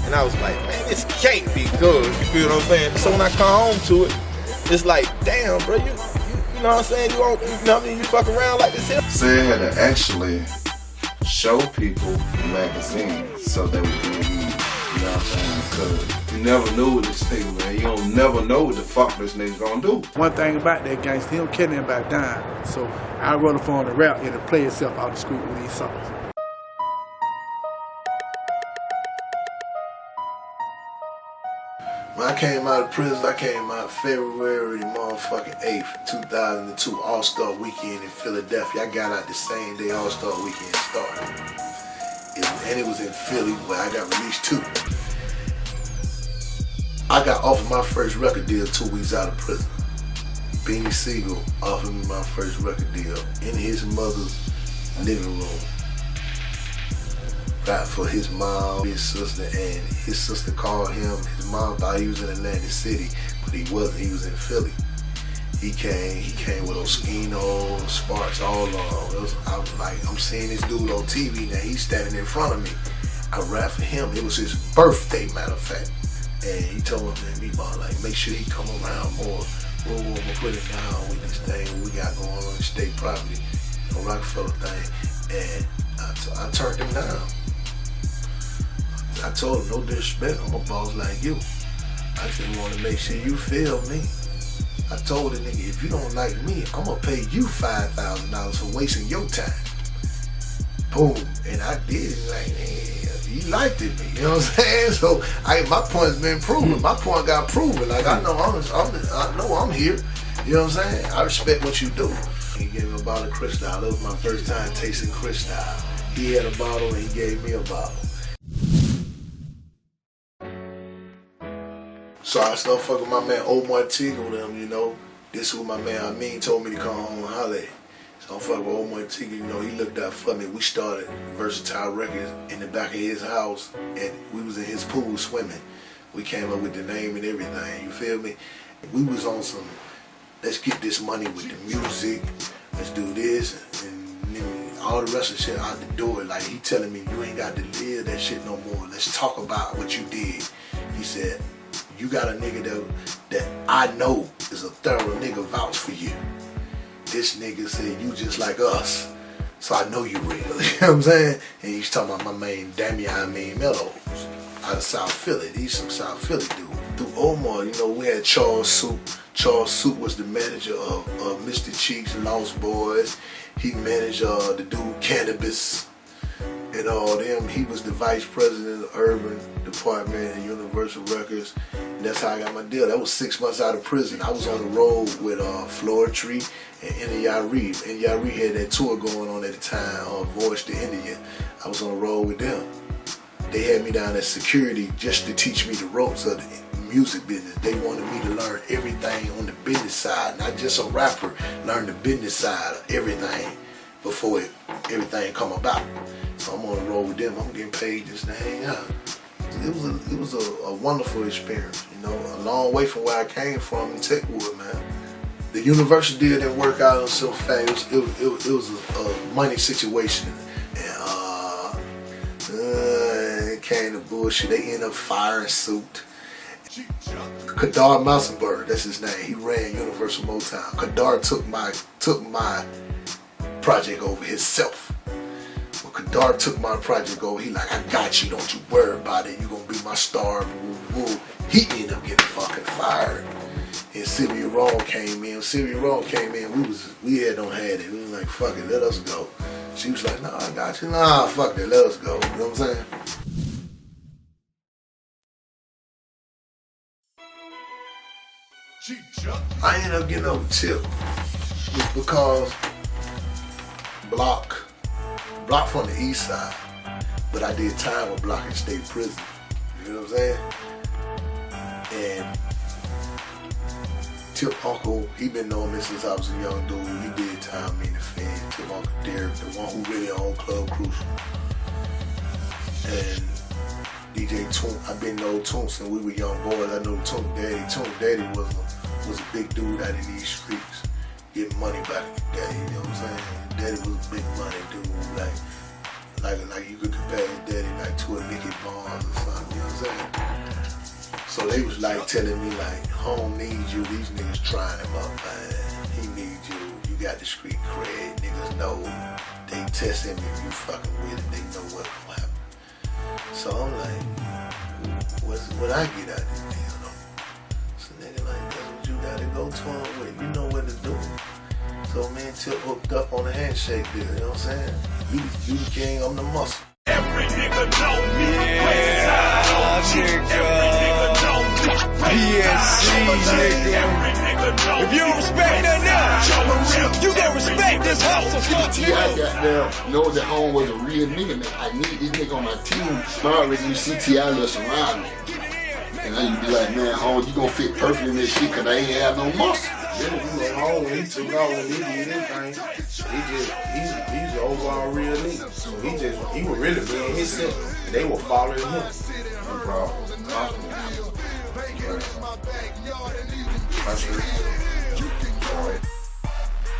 And I was like, man, this can't be good. You feel what I'm saying? So when I come home to it, it's like, damn, bro, you know what I'm saying? You know what I mean? You fuck around like this here. Say had to actually show people the magazine so they would believe, you know what I'm saying? Because you never knew what this nigga, man. You don't never know what the fuck this nigga's gonna do. One thing about that gangster, he don't care nothing about dying. So I'd rather for him to rap than to play himself out the street with these songs. When I came out of prison, I came out February motherfucking 8th, 2002, All-Star Weekend in Philadelphia. I got out the same day All-Star Weekend started. And it was in Philly where I got released too. I got offered my first record deal 2 weeks out of prison. Beanie Siegel offered me my first record deal in his mother's living room. Right for his mom, his sister, and his sister called him. His mom thought he was in Atlantic City, but he wasn't. He was in Philly. He came with Oskino, Sparks, all on. I was like, I'm seeing this dude on TV now. He's standing in front of me. I rapped for him. It was his birthday, matter of fact. And he told me, man, me-ball, like, make sure he come around more. We're gonna put it down with this thing we got going on in state property, the Rockefeller thing. And I turned him down. I told him, no disrespect, I'm a boss like you. I just want to make sure you feel me. I told the nigga, if you don't like me, I'm going to pay you $5,000 for wasting your time. Boom. And I did it. Like, man, he liked it, you know what I'm saying? So my point's been proven. My point got proven. Like, I know I'm here. You know what I'm saying? I respect what you do. He gave me a bottle of Cristal. That was my first time tasting Cristal. He had a bottle and he gave me a bottle. So I started fucking with my man Omar Tigger with him, you know. This is what my man Amin told me to come home and holler at. So I'm fucking with Omar Tigger, you know, he looked out for me. We started Versatile Records in the back of his house, and we was in his pool swimming. We came up with the name and everything, you feel me? We was on some, let's get this money with the music, let's do this. And all the rest of the shit out the door. Like, he telling me, you ain't got to live that shit no more. Let's talk about what you did. He said, you got a nigga that I know is a thorough nigga vouch for you. This nigga said, you just like us. So I know you real. You know what I'm saying? And he's talking about my man Damian Meadows out of South Philly. He's some South Philly dude. Through Omar, you know, we had Charles Soup. Charles Soup was the manager of Mr. Cheeks, Lost Boys. He managed the dude Cannabis and all them. He was the vice president of Urban Department and Universal Records. And that's how I got my deal. That was 6 months out of prison. I was on the road with Floor Tree and N.E.I.R.E. N.E.I.R.E. had that tour going on at the time, Voice to India. I was on the road with them. They had me down as security just to teach me the ropes of the music business. They wanted me to learn everything on the business side, not just a rapper. Learn the business side of everything before everything come about. So I'm on the road with them. I'm getting paid just to hang out. It was a wonderful experience, you know, a long way from where I came from in Techwood, man. The Universal deal didn't work out so fast. It was a money situation, and it came to bullshit. They ended up firing Suit. Kadar Mousenberg, that's his name. He ran Universal Motown. Kadar took my project over himself. Well, Kadar took my project over. He like, I got you. Don't you worry about it. You gonna be my star. Woo, woo. He ended up getting fucking fired. And Sylvia Rome came in. We had don't had it. We was like, fuck it, let us go. She was like, nah, I got you. Nah, fuck it, let us go. You know what I'm saying? I ended up getting over Tip because Block from the east side, but I did time with Block in state prison. You know what I'm saying? And Tip uncle, he been knowing me since I was a young dude. He did time in the Fed. Tip Uncle Derek, the one who really owned Club Crucial. And DJ Toon, I've been know Toon since we were young boys. I know Toon Daddy. Toon Daddy was a big dude out in these streets, getting money back in the day. You know what I'm saying? Daddy was a big money dude, like you could compare his daddy like to a Nicky Barnes or something. You know what I'm saying? So they was like telling me like, home needs you. These niggas trying him up, man. He needs you. You got the street cred. Niggas know. They test him if you fucking with it. They know what will happen. So I'm like, what I get out of this deal though? So nigga like, that's what you gotta go to him with. You know what to do. So me and Tip hooked up on a handshake deal. You know what I'm saying? You the king, I'm the muscle. Every nigga know me. If you don't respect that now, you don't respect this hustle. T.I. got there, know that home was a real nigga, man. I need this nigga on my team. I already knew CTI left around me. And I used to be like, man, home, you gonna fit perfectly in this shit because I ain't have no muscle. Yeah, you know, home when he took off when he did anything, he's an overall real nigga. So he was really being himself. And they were following him. No problem.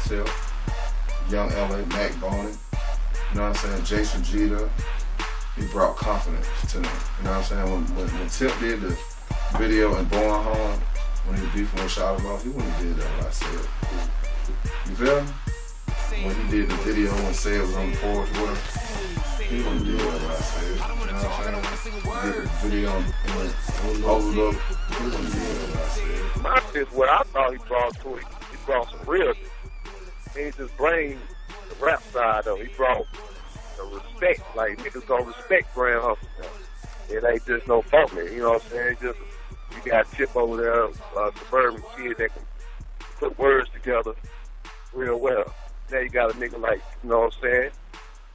Tip, young LA, Mac Bonin, you know what I'm saying, Jason Jeter, he brought confidence to me. You know what I'm saying? When Tip did the video and Born Home, when he was beefing with Shot him off, he wouldn't have did that what I said. You feel me? When he did the video and said it was on the porch with him, he wouldn't have did that what I said. You know what I'm saying? He did the video and overlook, he wouldn't have did what I said. Mine is what I thought he brought to it. He brought some realness. He ain't just bring the rap side though. He brought the respect. Like niggas don't respect Grand Hustle now. It ain't just no fucking, you know what I'm saying? Just you got Chip over there, suburban kid that can put words together real well. Now you got a nigga like, you know what I'm saying?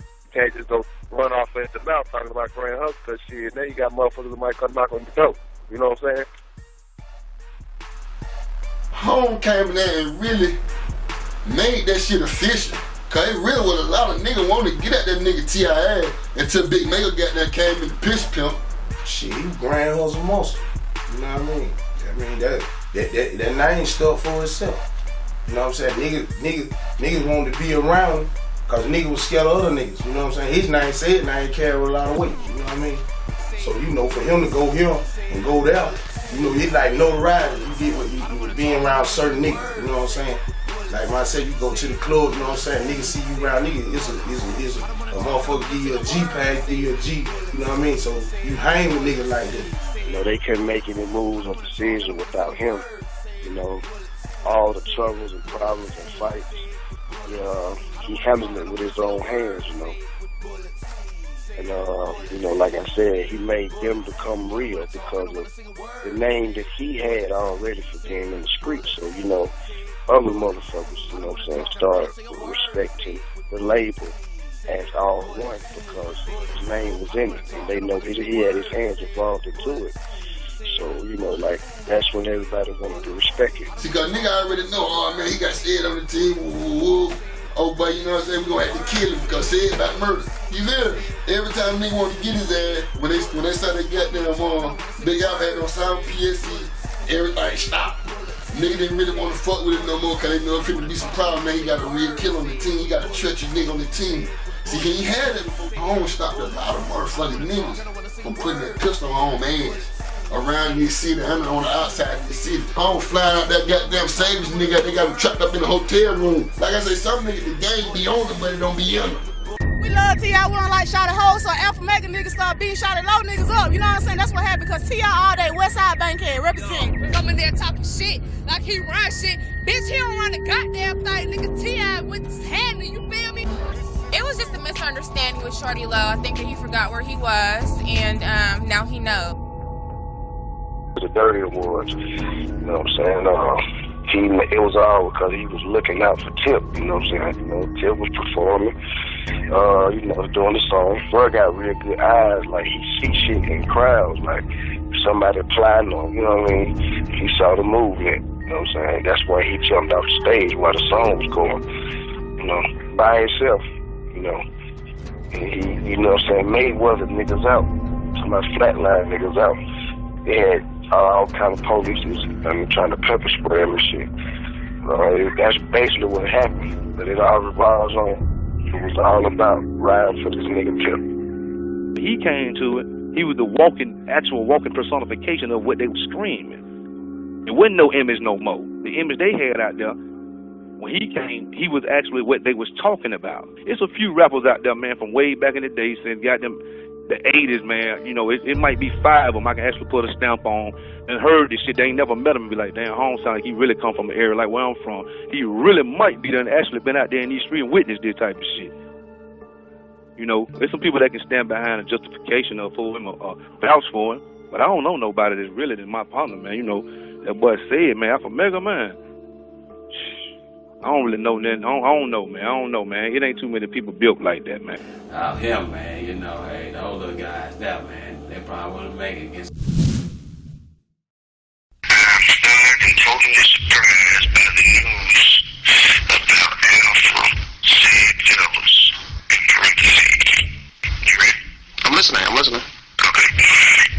You can't just go run off at the mouth talking about Grand Hustle because shit. Now you got motherfuckers that might come knock on the door. You know what I'm saying? Home came in there and really made that shit official. Cause it really was a lot of niggas wanting to get at that nigga T.I. until Big Mega got there, came in the piss pimp. Shit, he Grand Hustle Monster. You know what I mean? That name stuck for itself. You know what I'm saying? Niggas wanted to be around him Cause nigga was scared of other niggas, you know what I'm saying? His name said name carry a lot of weight, you know what I mean? So, you know, for him to go here and go there, you know, it's like notoriety. You get what you being around certain niggas, you know what I'm saying? Like when I say you go to the club, you know what I'm saying? Niggas see you around niggas, it's a motherfucker give you a G pass, give you a G, you know what I mean? So you hang with niggas like that. You know, they couldn't make any moves or decisions without him. You know, all the troubles and problems and fights, he handled it with his own hands, you know. And, you know, like I said, he made them become real because of the name that he had already for being in the streets. So, you know, other motherfuckers, you know what I'm saying, start respecting the label as all one because his name was in it. And they know he had his hands involved into it. So, you know, like, that's when everybody wanted to respect it. See, cause nigga already know, oh man, he got Sid on the team, woo, woo. Oh, but you know what I'm saying, we gonna have to kill him because Sid about murder. You feel me? Every time nigga want to get his ass, when they saw they goddamn Big Al had no sound PSC, everything stopped. Nigga didn't really want to fuck with him no more because they know if it would be some problem, man, he got a real kill on the team, he got a treacherous nigga on the team. See, he had that before. I don't stop a lot of motherfucking niggas from putting that pistol on ass around this city, on the outside of the city. I don't fly out that goddamn savage nigga, they got him trapped up in the hotel room. Like I say, some niggas, the game be on them, but it don't be in them. We love T.I. We don't like shot at hoes, so Alfamega niggas start beating shot at low niggas up. You know what I'm saying? That's what happened because T.I. all day, Westside Bankhead, representing. Coming there talking shit like he run shit. Bitch, he don't run the goddamn thing. Nigga, T.I. with his hand, you feel me? It was just a misunderstanding with Shorty Low. I think that he forgot where he was, and now he knows. The dirty awards, you know what I'm saying? It was all because he was looking out for Tip, you know what I'm saying? You know, Tip was performing, you know, doing the song. Bro got real good eyes, like he see shit in crowds, like somebody plotting on, you know what I mean? He saw the movement, you know what I'm saying? That's why he jumped off the stage while the song was going, you know, by himself, you know. And he, you know what I'm saying, Mayweather niggas out, somebody flatline niggas out. They had all kind of police trying to pepper spray him and shit. That's basically what happened. But it all revolves on, it was all about riding for this nigga Tip. He came to it, he was the actual walking personification of what they were screaming. There wasn't no image no more. The image they had out there, when he came, he was actually what they was talking about. It's a few rappers out there, man, from way back in the day since goddamn the 80s, man, you know, it might be 5 of them I can actually put a stamp on and heard this shit. They ain't never met him and be like, damn, Holmes sound like he really come from an area like where I'm from. He really might be done actually been out there in these streets and witnessed this type of shit. You know, there's some people that can stand behind a justification of for him or vouch for him, but I don't know nobody that's really than my partner, man. You know, that boy said, man, Alfamega, man. I don't really know nothing. I don't know, man. I don't know, man. It ain't too many people built like that, man. Out him, man, you know, hey, the older guys, that, man, they probably wouldn't make it against. I'm stunned and totally surprised by the news about Alpha said fellas in parentheses. You ready? I'm listening. Okay.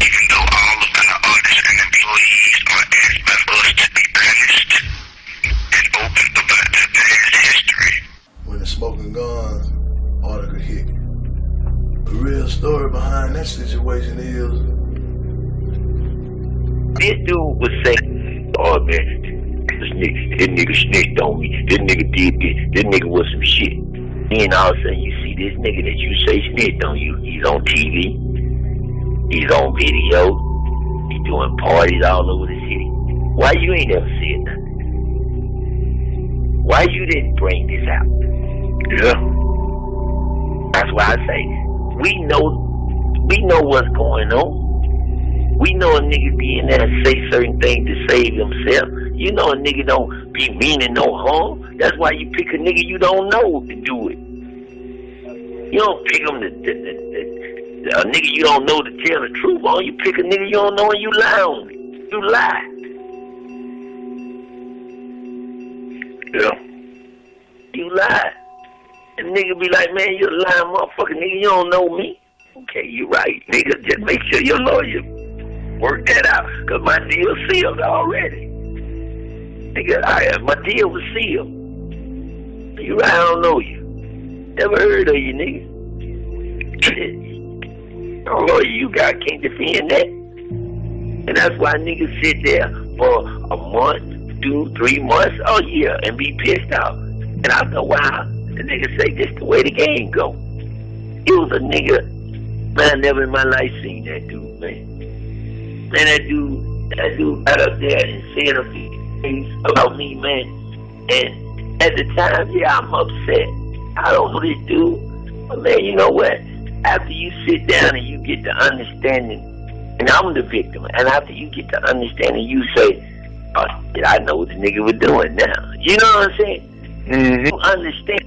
Even though all of our artists and employees are asked by us to be honest and open about their past history. When the Smoking Guns article hit, the real story behind that situation is this dude was saying, oh man, this nigga snitched on me, this nigga did this nigga was some shit. Then all of a sudden you see this nigga that you say snitched on you, he's on TV, he's on video, he's doing parties all over the city. Why you ain't ever said nothing? Why you didn't bring this out? Yeah. That's why I say, we know what's going on. We know a nigga be in there and say certain things to save himself. You know a nigga don't be meaning no harm. That's why you pick a nigga you don't know to do it. You don't pick him a nigga you don't know to tell the truth on. You pick a nigga you don't know and you lie on it. You lie. Yeah. You lie. And nigga be like, man, you a lying motherfucker, nigga, you don't know me. Okay, you right, nigga. Just make sure your lawyer work that out, cause my deal sealed already. Nigga, my deal was sealed. You right, I don't know you. Never heard of you, nigga. No lawyer you got can't defend that. And that's why niggas sit there for a month, 2, 3 months, a year, and be pissed off. And after a while, the nigga say this the way the game go. It was a nigga, man, I never in my life seen that dude, man. Man, that dude got up there and said a few things about me, man. And at the time, yeah, I'm upset. I don't know this dude. But man, you know what? After you sit down and you get the understanding, and I'm the victim, and after you get the understanding, you say, oh, I know what the nigga was doing now. You know what I'm saying? You understand.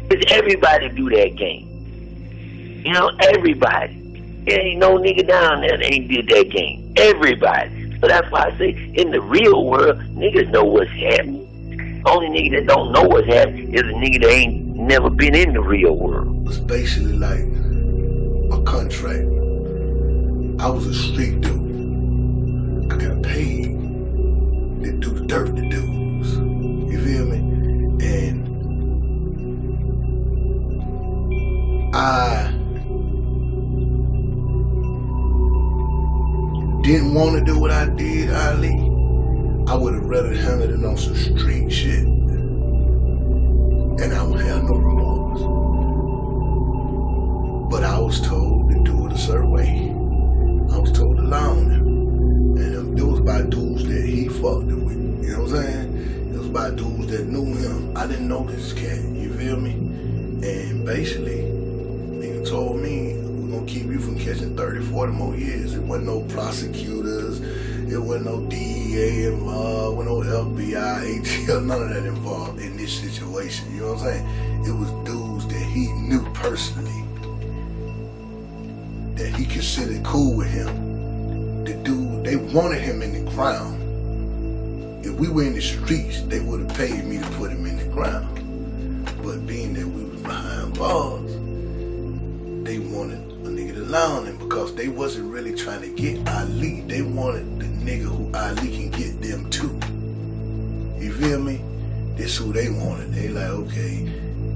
Because everybody do that game. You know, everybody. There ain't no nigga down there that ain't did that game. Everybody. So that's why I say, in the real world, niggas know what's happening. Only nigga that don't know what's happening is a nigga that ain't never been in the real world. It's basically like a contract. I was a street dude. I got paid to do the dirt to dudes. You feel me? And I didn't want to do what I did, Ali. I would have rather handled it on some street shit. And I would have no remorse. But I was told to do it a certain way. I was told to lie on him. And it was by dudes that he fucked with. You know what I'm saying? It was by dudes that knew him. I didn't know this cat. You feel me? And basically, nigga told me, we're gonna keep you from catching 30, 40 more years. It wasn't no prosecutors. It wasn't no DEA involved, with no FBI, ATL, none of that involved in this situation. You know what I'm saying? It was dudes that he knew personally, that he considered cool with him. The dude, they wanted him in the ground. If we were in the streets, they would have paid me to put him in the ground. But being that we was behind bars, they wanted a nigga to lie on him because they wasn't really trying to get Ali. They wanted the nigga who Ali can get them to. You feel me? This who they wanted. They like, okay,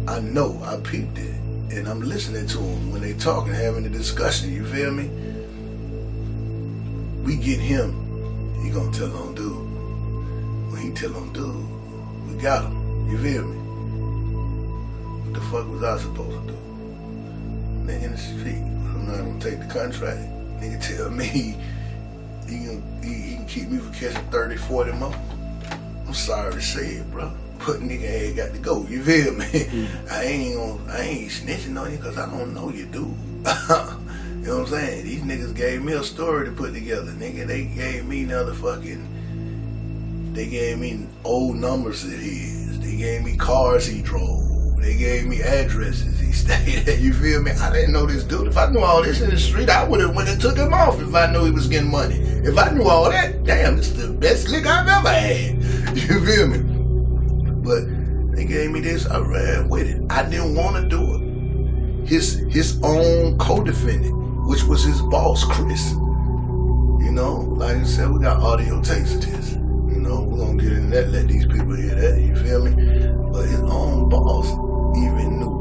I know, I peeped it. And I'm listening to them when they talking, having a discussion, you feel me? We get him, he gonna tell on dude. When he tell on dude, we got him, you feel me? What the fuck was I supposed to do? Nigga in the street, I'm not gonna take the contract. Nigga tell me he can keep me from catching 30, 40 more. I'm sorry to say it, bro. But nigga ain't got to go, you feel me? I ain't snitching on you because I don't know you, dude. You know what I'm saying? These niggas gave me a story to put together, nigga. They gave me they gave me old numbers of his. They gave me cars he drove. They gave me addresses he stayed at, you feel me? I didn't know this dude. If I knew all this in the street, I would have went and took him off if I knew he was getting money. If I knew all that, damn, it's the best lick I've ever had. You feel me? But they gave me this, I ran with it. I didn't want to do it. His own co-defendant, which was his boss, Chris. You know, like I said, we got audio tapes of this. You know, we're gonna get into that, let these people hear that, you feel me? But his own boss even knew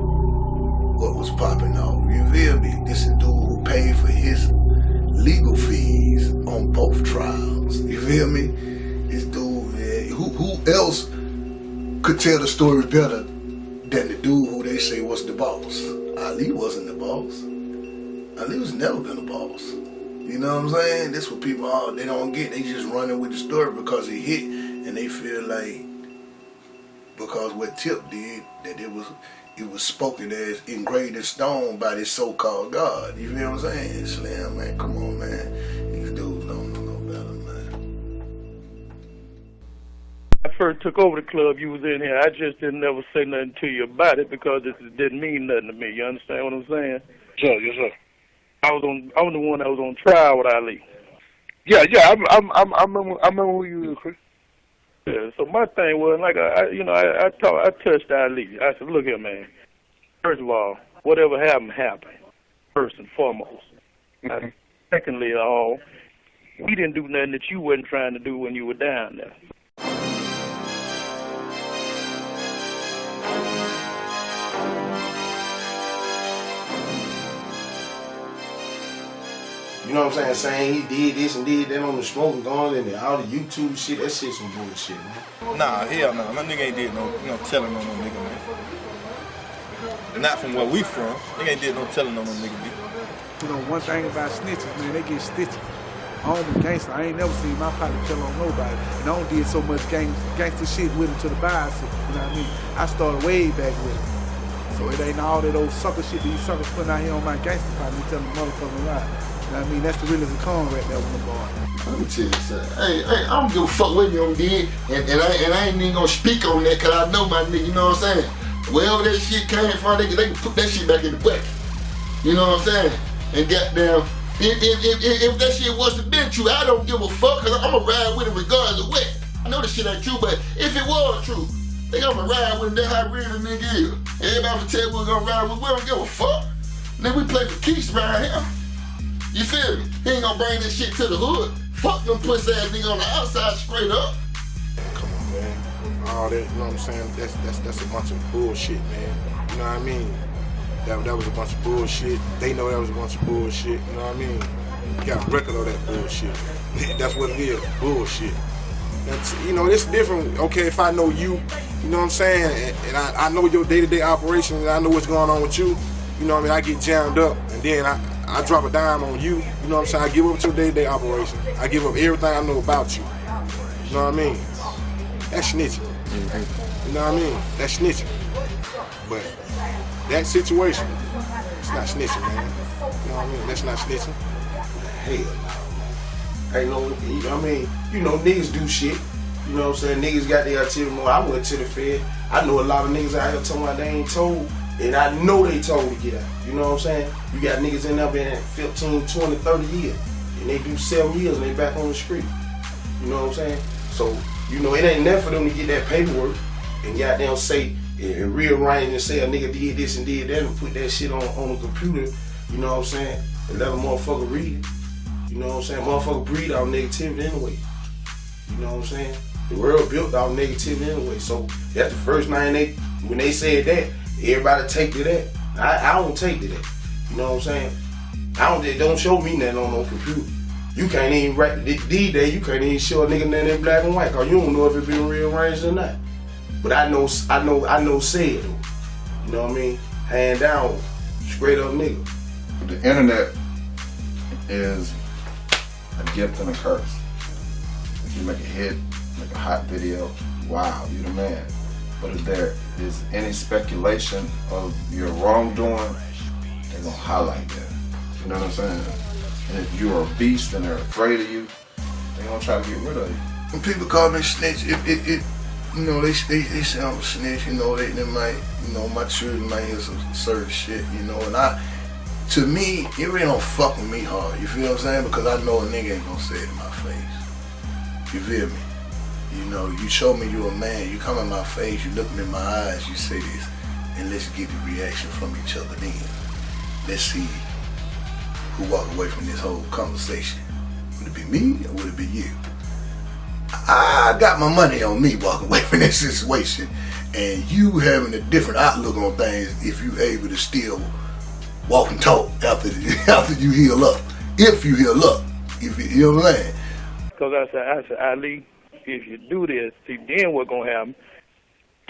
what was popping off, you feel me? This is dude who paid for his legal fees on both trials, you feel me? This dude, who else could tell the story better than the dude who they say was the boss? Ali wasn't the boss. Ali was never been a boss. You know what I'm saying? That's what people are, they don't get. They just running with the story because it hit, and they feel like because what Tip did, that it was spoken as engraved in stone by this so-called God. You feel what I'm saying? Slim, man, come on, man. These dudes don't know no better, man. I first took over the club, you was in here. I just didn't ever say nothing to you about it because it didn't mean nothing to me. You understand what I'm saying? Sure, yes, sir. I'm the one that was on trial with Ali. Yeah, I remember who you were, Chris. Yeah, so my thing was, like, I touched Ali. I said, look here, man. First of all, whatever happened, first and foremost. Secondly, we didn't do nothing that you wasn't trying to do when you were down there. You know what I'm saying? Saying he did this and did that on the smoking gun and all the YouTube shit. That shit some bullshit, man. Nah, hell no. My nigga ain't did no, telling on no nigga, man. Not from where we from. Nigga ain't did no telling on no nigga, B. You know, one thing about snitches, man, they get stitched. I don't be gangster. I ain't never seen my partner tell on nobody. And I don't did so much gangster shit with him to the bicycle. You know what I mean? I started way back with him. So it ain't all that old sucker shit these suckers putting out here on my gangster partner telling the motherfucking lie. You know what I mean? That's the realest of con right there with the boy. Let me tell you something. Hey, I don't give a fuck what you did, and I ain't even gonna speak on that, cause I know my nigga, you know what I'm saying? Wherever that shit came from, they can put that shit back in the bucket. You know what I'm saying? And goddamn, if that shit wasn't been true, I don't give a fuck, cause I'ma ride with it regardless of what. I know this shit ain't true, but if it was true, they gonna ride with him, that's how real the nigga is. Everybody from Techwood gonna ride with him, we don't give a fuck. Nigga, we play for keeps around here. You feel me? He ain't gonna bring this shit to the hood. Fuck them pussy ass nigga on the outside straight up. Come on, man. All that, you know what I'm saying? That's a bunch of bullshit, man. You know what I mean? That was a bunch of bullshit. They know that was a bunch of bullshit. You know what I mean? You got a record of that bullshit. That's what it is, bullshit. That's, you know, it's different. Okay, if I know you know what I'm saying, and I know your day-to-day operations, and I know what's going on with you, you know what I mean? I get jammed up, and then I drop a dime on you, you know what I'm saying? I give up to your day-to-day operation. I give up everything I know about you. You know what I mean? That's snitching. You know what I mean? That's snitching. But that situation, it's not snitching, man. You know what I mean? That's not snitching. Hell no. Ain't no, you know what I mean? You know, niggas do shit. You know what I'm saying? Niggas got their artillery more. I went to the Fed. I know a lot of niggas out here talking about they ain't told. And I know they told to get out. You know what I'm saying? You got niggas in there been 15, 20, 30 years. And they do 7 years and they back on the street. You know what I'm saying? So, you know, it ain't nothing for them to get that paperwork and goddamn say, and rearrange and say a nigga did this and did that and put that shit on the computer, you know what I'm saying? And let a motherfucker read it. You know what I'm saying? Motherfucker breed out negativity anyway. You know what I'm saying? The world built out negativity anyway. So that's the first thing when they said that, everybody take to that. I don't take to that. You know what I'm saying? Don't show me nothing on no computer. You can't even write these days. You can't even show a nigga nothing in black and white, cause you don't know if it been rearranged or not. But I know said though. You know what I mean? Hand down, straight up nigga. The internet is a gift and a curse. If you make a hit, make a hot video, wow, you the man. But if there is any speculation of your wrongdoing, they're gonna highlight that. You know what I'm saying? And if you're a beast and they're afraid of you, they're gonna try to get rid of you. When people call me snitch, you know, they say I'm a snitch, you know, they might, you know, my children might hear some certain shit, you know, and to me, it really don't fuck with me hard, you feel what I'm saying? Because I know a nigga ain't gonna say it in my face. You feel me? You know, you show me you a man, you come in my face, you look me in my eyes, you say this, and let's get the reaction from each other then. Let's see who walk away from this whole conversation. Would it be me or would it be you? I got my money on me walking away from this situation, and you having a different outlook on things if you able to still walk and talk after you heal up. If you heal up, you know what I'm saying? Because I said, Ali, if you do this, see, then what's gonna happen?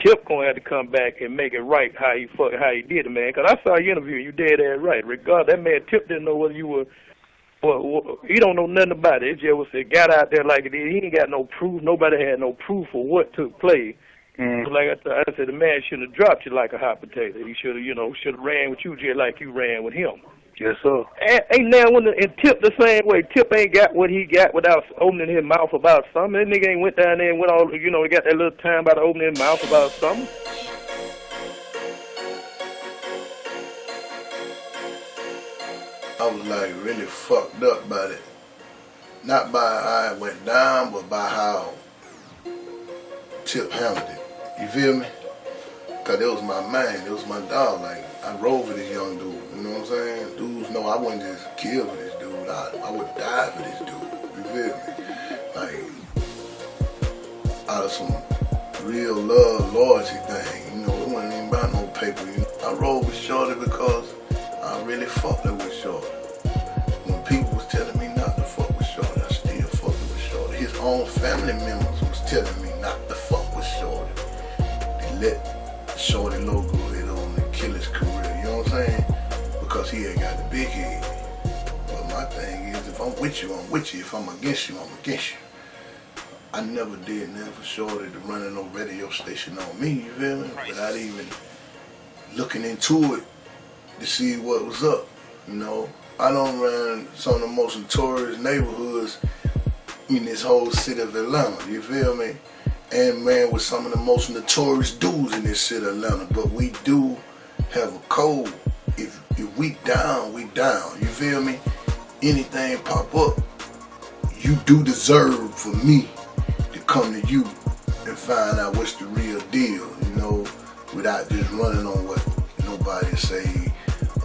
Tip gonna have to come back and make it right how he did it, man. Because I saw your interview, you did that right. Regardless, that man Tip didn't know whether you were. Well, he don't know nothing about it. It just was it got out there like it is. He ain't got no proof. Nobody had no proof for what took place. So like I said, the man shouldn't have dropped you like a hot potato. He should have, ran with you just like you ran with him. Yes, sir. Ain't now and Tip the same way. Tip ain't got what he got without opening his mouth about something. That nigga ain't went down there and went all, he got that little time about opening his mouth about something. I was like really fucked up by it. Not by how it went down, but by how Tip handled it. You feel me? Cause it was my man, it was my dog. Like, I rode with this young dude, you know what I'm saying? Dudes know I wouldn't just kill for this dude, I would die for this dude, you feel me? Like, out of some real love, loyalty thing, it wasn't even about no paper, I rode with Shorty because I really fucked her with Shorty. When people was telling me own family members was telling me not to fuck with Shorty. They let the Shorty logo hit on and kill his career, you know what I'm saying? Because he ain't got the big head. But my thing is, if I'm with you, I'm with you. If I'm against you, I'm against you. I never did nothing for Shorty to run no radio station on me, you feel me? Without even looking into it to see what was up, you know? I don't run some of the most notorious neighborhoods in this whole city of Atlanta, you feel me? And man, with some of the most notorious dudes in this city of Atlanta, but we do have a code. If we down, we down, you feel me? Anything pop up, you do deserve for me to come to you and find out what's the real deal, you know, without just running on what nobody say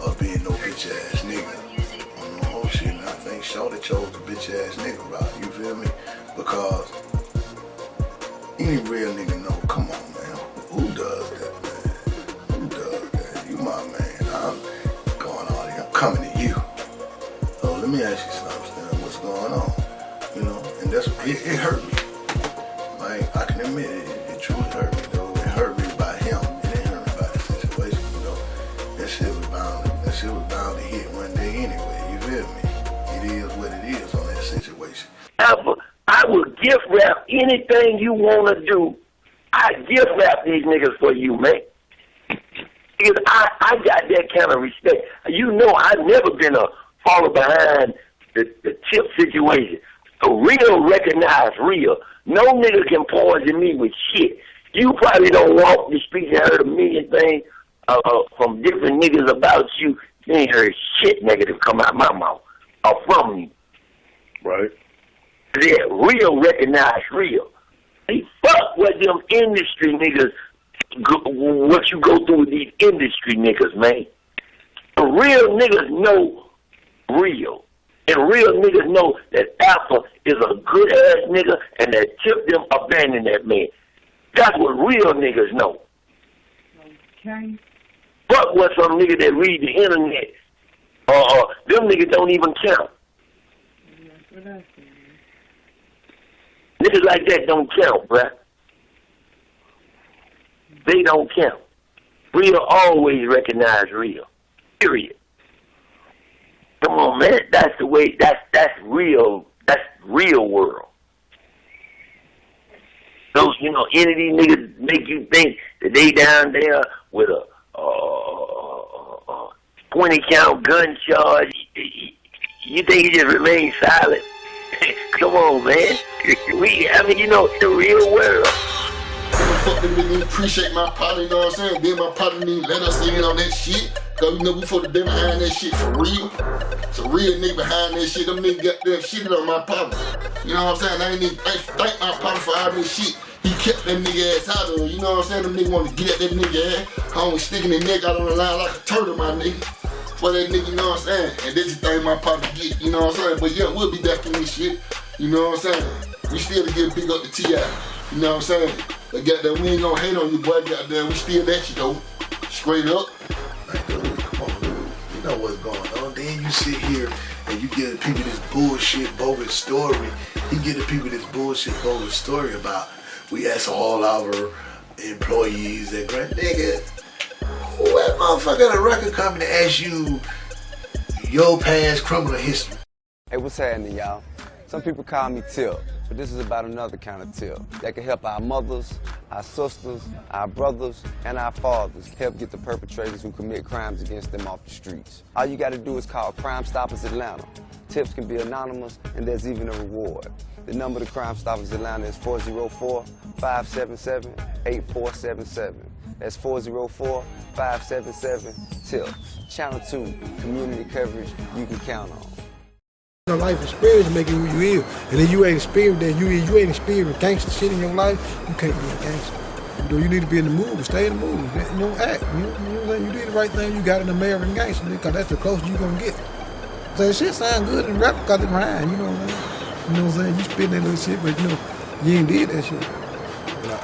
or being no bitch ass nigga. On no whole shit, and I think Shorty chose the bitch ass nigga route, you feel me? Because any real nigga know, come on man, who does that, man? Who does that? You my man, I'm going on here, I'm coming to you. So let me ask you something, Stan, what's going on? You know, and that's, it hurt me. Like, I can admit it truly hurt me though. It hurt me by him, it didn't hurt me by the situation, you know. That shit was bound to hit one day anyway, you feel me? It is what it is on that situation. I will gift wrap anything you want to do. I gift wrap these niggas for you, man. Because I got that kind of respect. You know, I've never been a follow behind the tip situation. A real recognize real. No nigga can poison me with shit. You probably don't walk the streets and heard a million things from different niggas about you. You ain't heard shit negative come out my mouth or from me. Right. Yeah, real recognize real. Hey, fuck what them industry niggas, what you go through with these industry niggas, man. Real niggas know real. And real niggas know that Alpha is a good ass nigga and that Tip them abandon that man. That's what real niggas know. Okay. Fuck what some nigga that read the internet. Them niggas don't even count. Niggas like that don't count, bruh. They don't count. Real always recognize real. Period. Come on, man. That's the way. That's real. That's real world. Those, you know, any of these niggas make you think that they down there with a 20 count gun charge. You think he just remain silent? Come on, man. You know, the real world. Fuck them niggas appreciate my partner, you know what I'm saying? Then my partner need let us in on that shit. Cause you know we supposed to be behind that shit for real. It's a real nigga behind that shit. Them niggas got them shit on my partner. You know what I'm saying? I ain't even thank my partner for all this shit. He kept that nigga ass out of it. You know what I'm saying? Them niggas want to get at that nigga ass. Homie sticking their neck out on the line like a turtle, my nigga. For that nigga, you know what I'm saying? And this is the thing my partner get, you know what I'm saying? But yeah, we'll be back in this shit. You know what I'm saying? We still to get big up the T.I. You know what I'm saying? But goddamn, we ain't gonna hate on you, boy. Goddamn, we still at you though. Straight up. Like, dude, come on, dude. You know what's going on. Then you sit here and you give people this bullshit, bogus story. You give the people this bullshit, bogus story about we ask all our employees that great nigga. Who that motherfucker at a record company ask you your past criminal history? Hey, what's happening, y'all? Some people call me Tip, but this is about another kind of tip that can help our mothers, our sisters, our brothers, and our fathers help get the perpetrators who commit crimes against them off the streets. All you got to do is call Crime Stoppers Atlanta. Tips can be anonymous, and there's even a reward. The number to Crime Stoppers Atlanta is 404-577-8477. That's 404-577-TIPS. Channel 2, community coverage you can count on. Your life experience making who you is, and then you ain't experienced that. You ain't experienced gangster shit in your life. You can't be a gangster. You need to be in the mood. Stay in the mood. You know, act. You did the right thing. You got an American Gangster, because that's the closest you gonna get. So that shit sound good in rap because it rhyme. You know what I'm saying? You know what I'm saying? You spitting that little shit, but you know you ain't did that shit.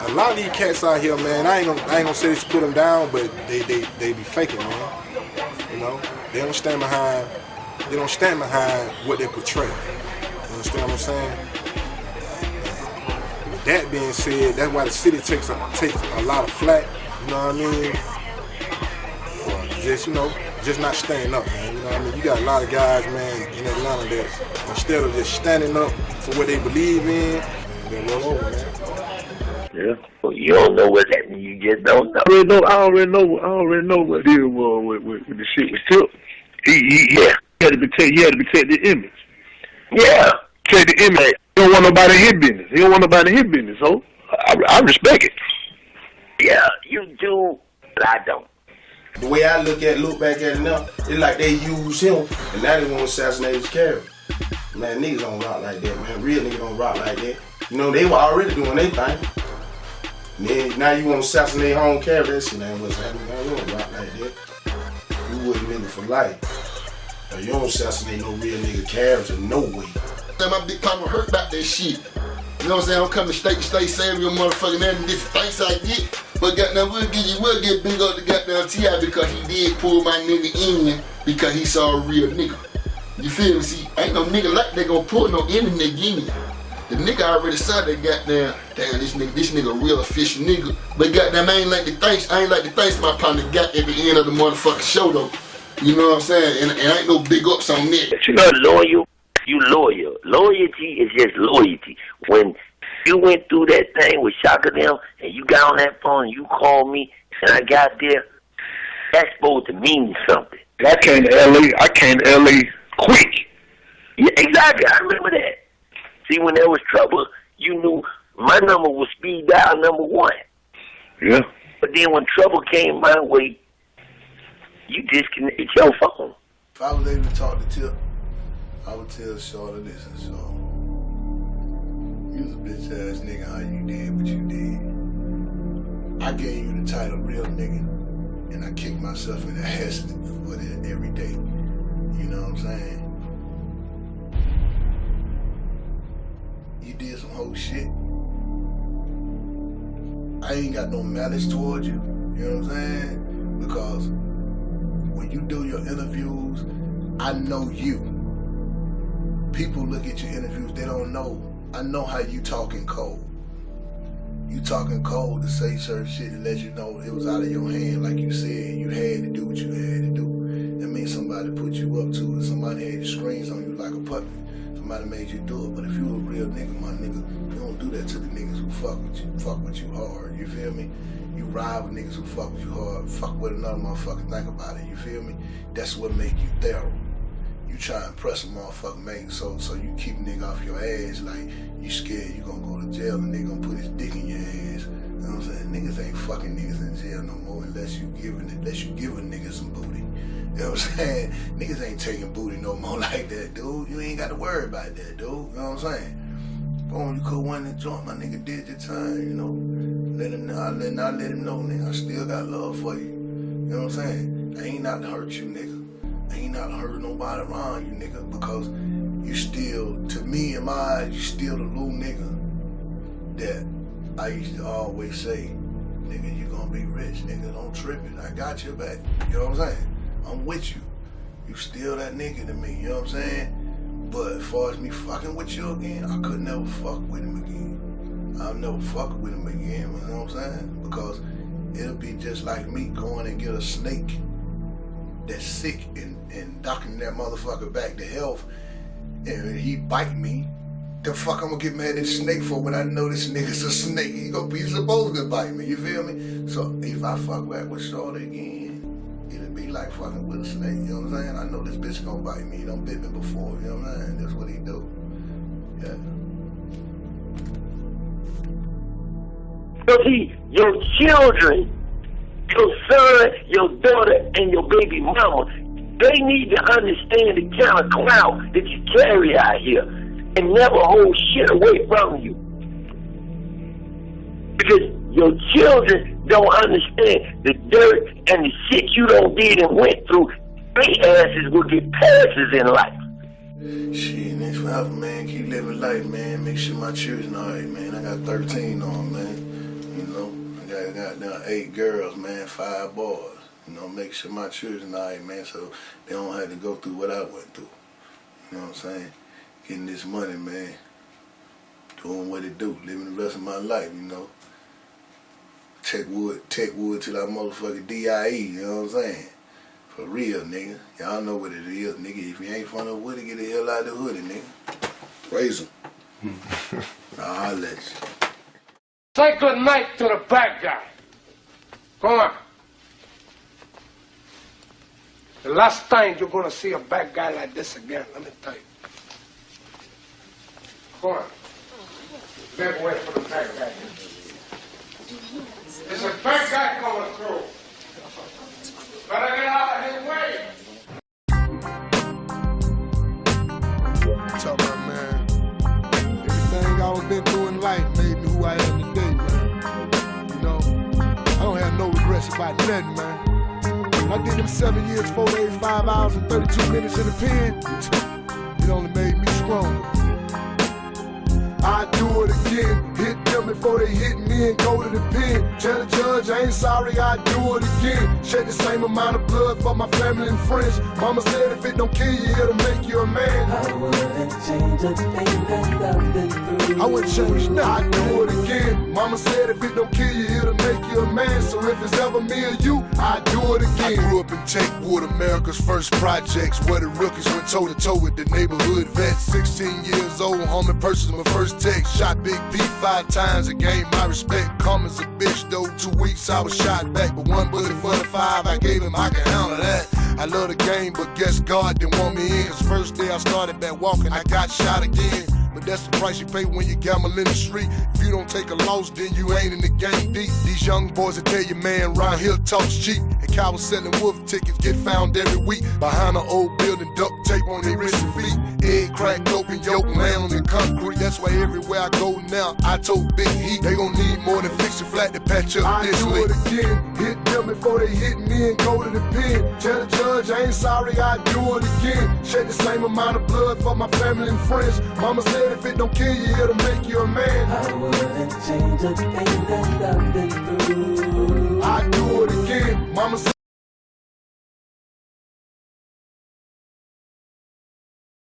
A lot of these cats out here, man, I ain't gonna say this to put them down, but they be faking, man. You know, they don't stand behind what they portray. You understand what I'm saying? that being said, that's why the city takes a lot of flack, you know what I mean? For just, just not standing up, man. You know what I mean? You got a lot of guys, man, in Atlanta that instead of just standing up for what they believe in, they roll over, man. Yeah. Well, you don't know what that means. You just don't know. I already know what deal was with the shit with Tip. He had to protect the image. Yeah. Protect the image. He don't want nobody in his business. So I respect it. Yeah, you do, but I don't. The way I look back at it now, it's like they use him and now they want to assassinate his character. Man, niggas don't rock like that, man. Real niggas don't rock like that. They were already doing their thing. And then now you want to assassinate your own character. That shit ain't what's happening. Man, you don't rock like that. You wouldn't nigga for life. Now, you don't assassinate no real nigga character, no way. My big partner hurt about that shit. You know what I'm saying? I'm coming state to state saying your motherfucking man and different things I get. But goddamn, we'll get big up the goddamn T.I. because he did pull my nigga in because he saw a real nigga. You feel me? See, ain't no nigga like they gonna pull no in in. The nigga already saw that goddamn, this nigga a real official nigga. But goddamn, I ain't like the thanks my partner got at the end of the motherfucking show though. You know what I'm saying? And ain't no big ups on that. But you know, loyal, you loyal. Loyalty is just loyalty. When you went through that thing with Shaka them and you got on that phone and you called me and I got there, that's supposed to mean something. I came to LA quick. Yeah, exactly. I remember that. See, when there was trouble, you knew my number was speed dial number 1. Yeah. But then when trouble came my way, you disconnected your phone. If I was able to talk to Tip, I would tell Shorty this and so. You was a bitch ass nigga, how you did what you did. I gave you the title real nigga, and I kicked myself in the ass for that every day. You know what I'm saying? You did some whole shit. I ain't got no malice towards you. You know what I'm saying? Because when you do your interviews, I know you. People look at your interviews, they don't know. I know how you talking cold. You talking cold to say certain shit to let you know it was out of your hand, like you said. You had to do what you had to do. That means somebody put you up to it. Somebody had your screens on you like a puppet. Somebody made you do it. But if you a real nigga, my nigga, you don't do that to the niggas who fuck with you hard. You feel me? You ride with niggas who fuck with you hard. Fuck with another motherfucker, think about it. You feel me? That's what make you thorough. You try and press a motherfucker, man, so you keep a nigga off your ass, like you scared you gonna go to jail and nigga gonna put his dick in your ass. You know what I'm saying? Niggas ain't fucking niggas in jail no more unless you giving a nigga some booty. You know what I'm saying? Niggas ain't taking booty no more like that, dude. You ain't got to worry about that, dude. You know what I'm saying? Boom, you could win the joint, my nigga did your time, you know. Let him know, I let him know, nigga, I still got love for you. You know what I'm saying? I ain't out to hurt you, nigga. I ain't out to hurt nobody around you, nigga, because you still, to me in my eyes, you still the little nigga that I used to always say, nigga, you gonna be rich, nigga, don't trip it. I got your back. You know what I'm saying? I'm with you. You still that nigga to me, you know what I'm saying? But as far as me fucking with you again, I could never fuck with him again. I'll never fuck with him again, you know what I'm saying? Because it'll be just like me going and get a snake that's sick and docking that motherfucker back to health, and he bite me. The fuck I'm gonna get mad at this snake for when I know this nigga's a snake? He gonna be supposed to bite me, you feel me? So if I fuck back with Shorty again, it'll be like fucking with a snake, you know what I'm saying? I know this bitch gonna bite me. He done bit me before, you know what I'm saying? That's what he do. Yeah. So see, your children, your son, your daughter, and your baby mama, they need to understand the kind of clout that you carry out here and never hold shit away from you. Because your children don't understand the dirt and the shit you done did and went through. Their asses will get passes in life. Shit, next forever, man. Keep living life, man. Make sure my children alright, man. I got 13 on, man. You know, I got now 8 girls, man, 5 boys. You know, make sure my children alright, man, so they don't have to go through what I went through. You know what I'm saying? Getting this money, man. doing what it do, living the rest of my life, you know. Techwood till I motherfucking DIE, you know what I'm saying? For real, nigga. Y'all know what it is, nigga. If you ain't from the hoodie, get the hell out of the hoodie, nigga. Praise him. I'll let you. Say good night to the bad guy. Go on. The last time you're gonna see a bad guy like this again, let me tell you. Go on. Never wait for the bad guy. There's a bad guy coming through. Better get out of his way. Talk about, man, everything I've been through in life made me who I am today, man. You know, I don't have no regrets about nothing, man. When I did them 7 years, 4 days, 5 hours, and 32 minutes in the pen, it only made me stronger. I do it again, hit them before they hit me and go to the pen. Tell the judge I ain't sorry, I do it again. Shed the same amount of blood for my family and friends. Mama said if it don't kill you, it'll make you a man. I wouldn't change a thing that I've been through. I wouldn't change nothing, I do it again. Mama said if it don't kill you, it'll make you a man. So if it's ever me or you, I do it again. I grew up in Techwood, America's first projects, where the rookies went toe to toe with the neighborhood vets. 16 years old, home in person, my first text. Shot Big P 5 times and gained my respect. Come as a bitch though, 2 weeks I was shot back. But 1 bullet for the 5 I gave him, I can handle that. I love the game, but guess God didn't want me in. Cause first day I started back walking, I got shot again. But that's the price you pay when you gamble in the street. If you don't take a loss, then you ain't in the game deep. These young boys that tell you, man, round here talks cheap. And cowards selling wolf tickets get found every week. Behind an old building, duct tape on their wrists and feet. Egg cracked open, yolk land on the concrete. That's why everywhere I go now, I told Big Heat. They gon' need more than fix it flat to patch up this leak. I do it again, hit them before they hit me and go to the pen. Tell the judge I ain't sorry, I do it again. Shed the same amount of blood for my family and friends. Mama said if it don't kill you, it'll make you a man. I wouldn't change a thing that I've been through.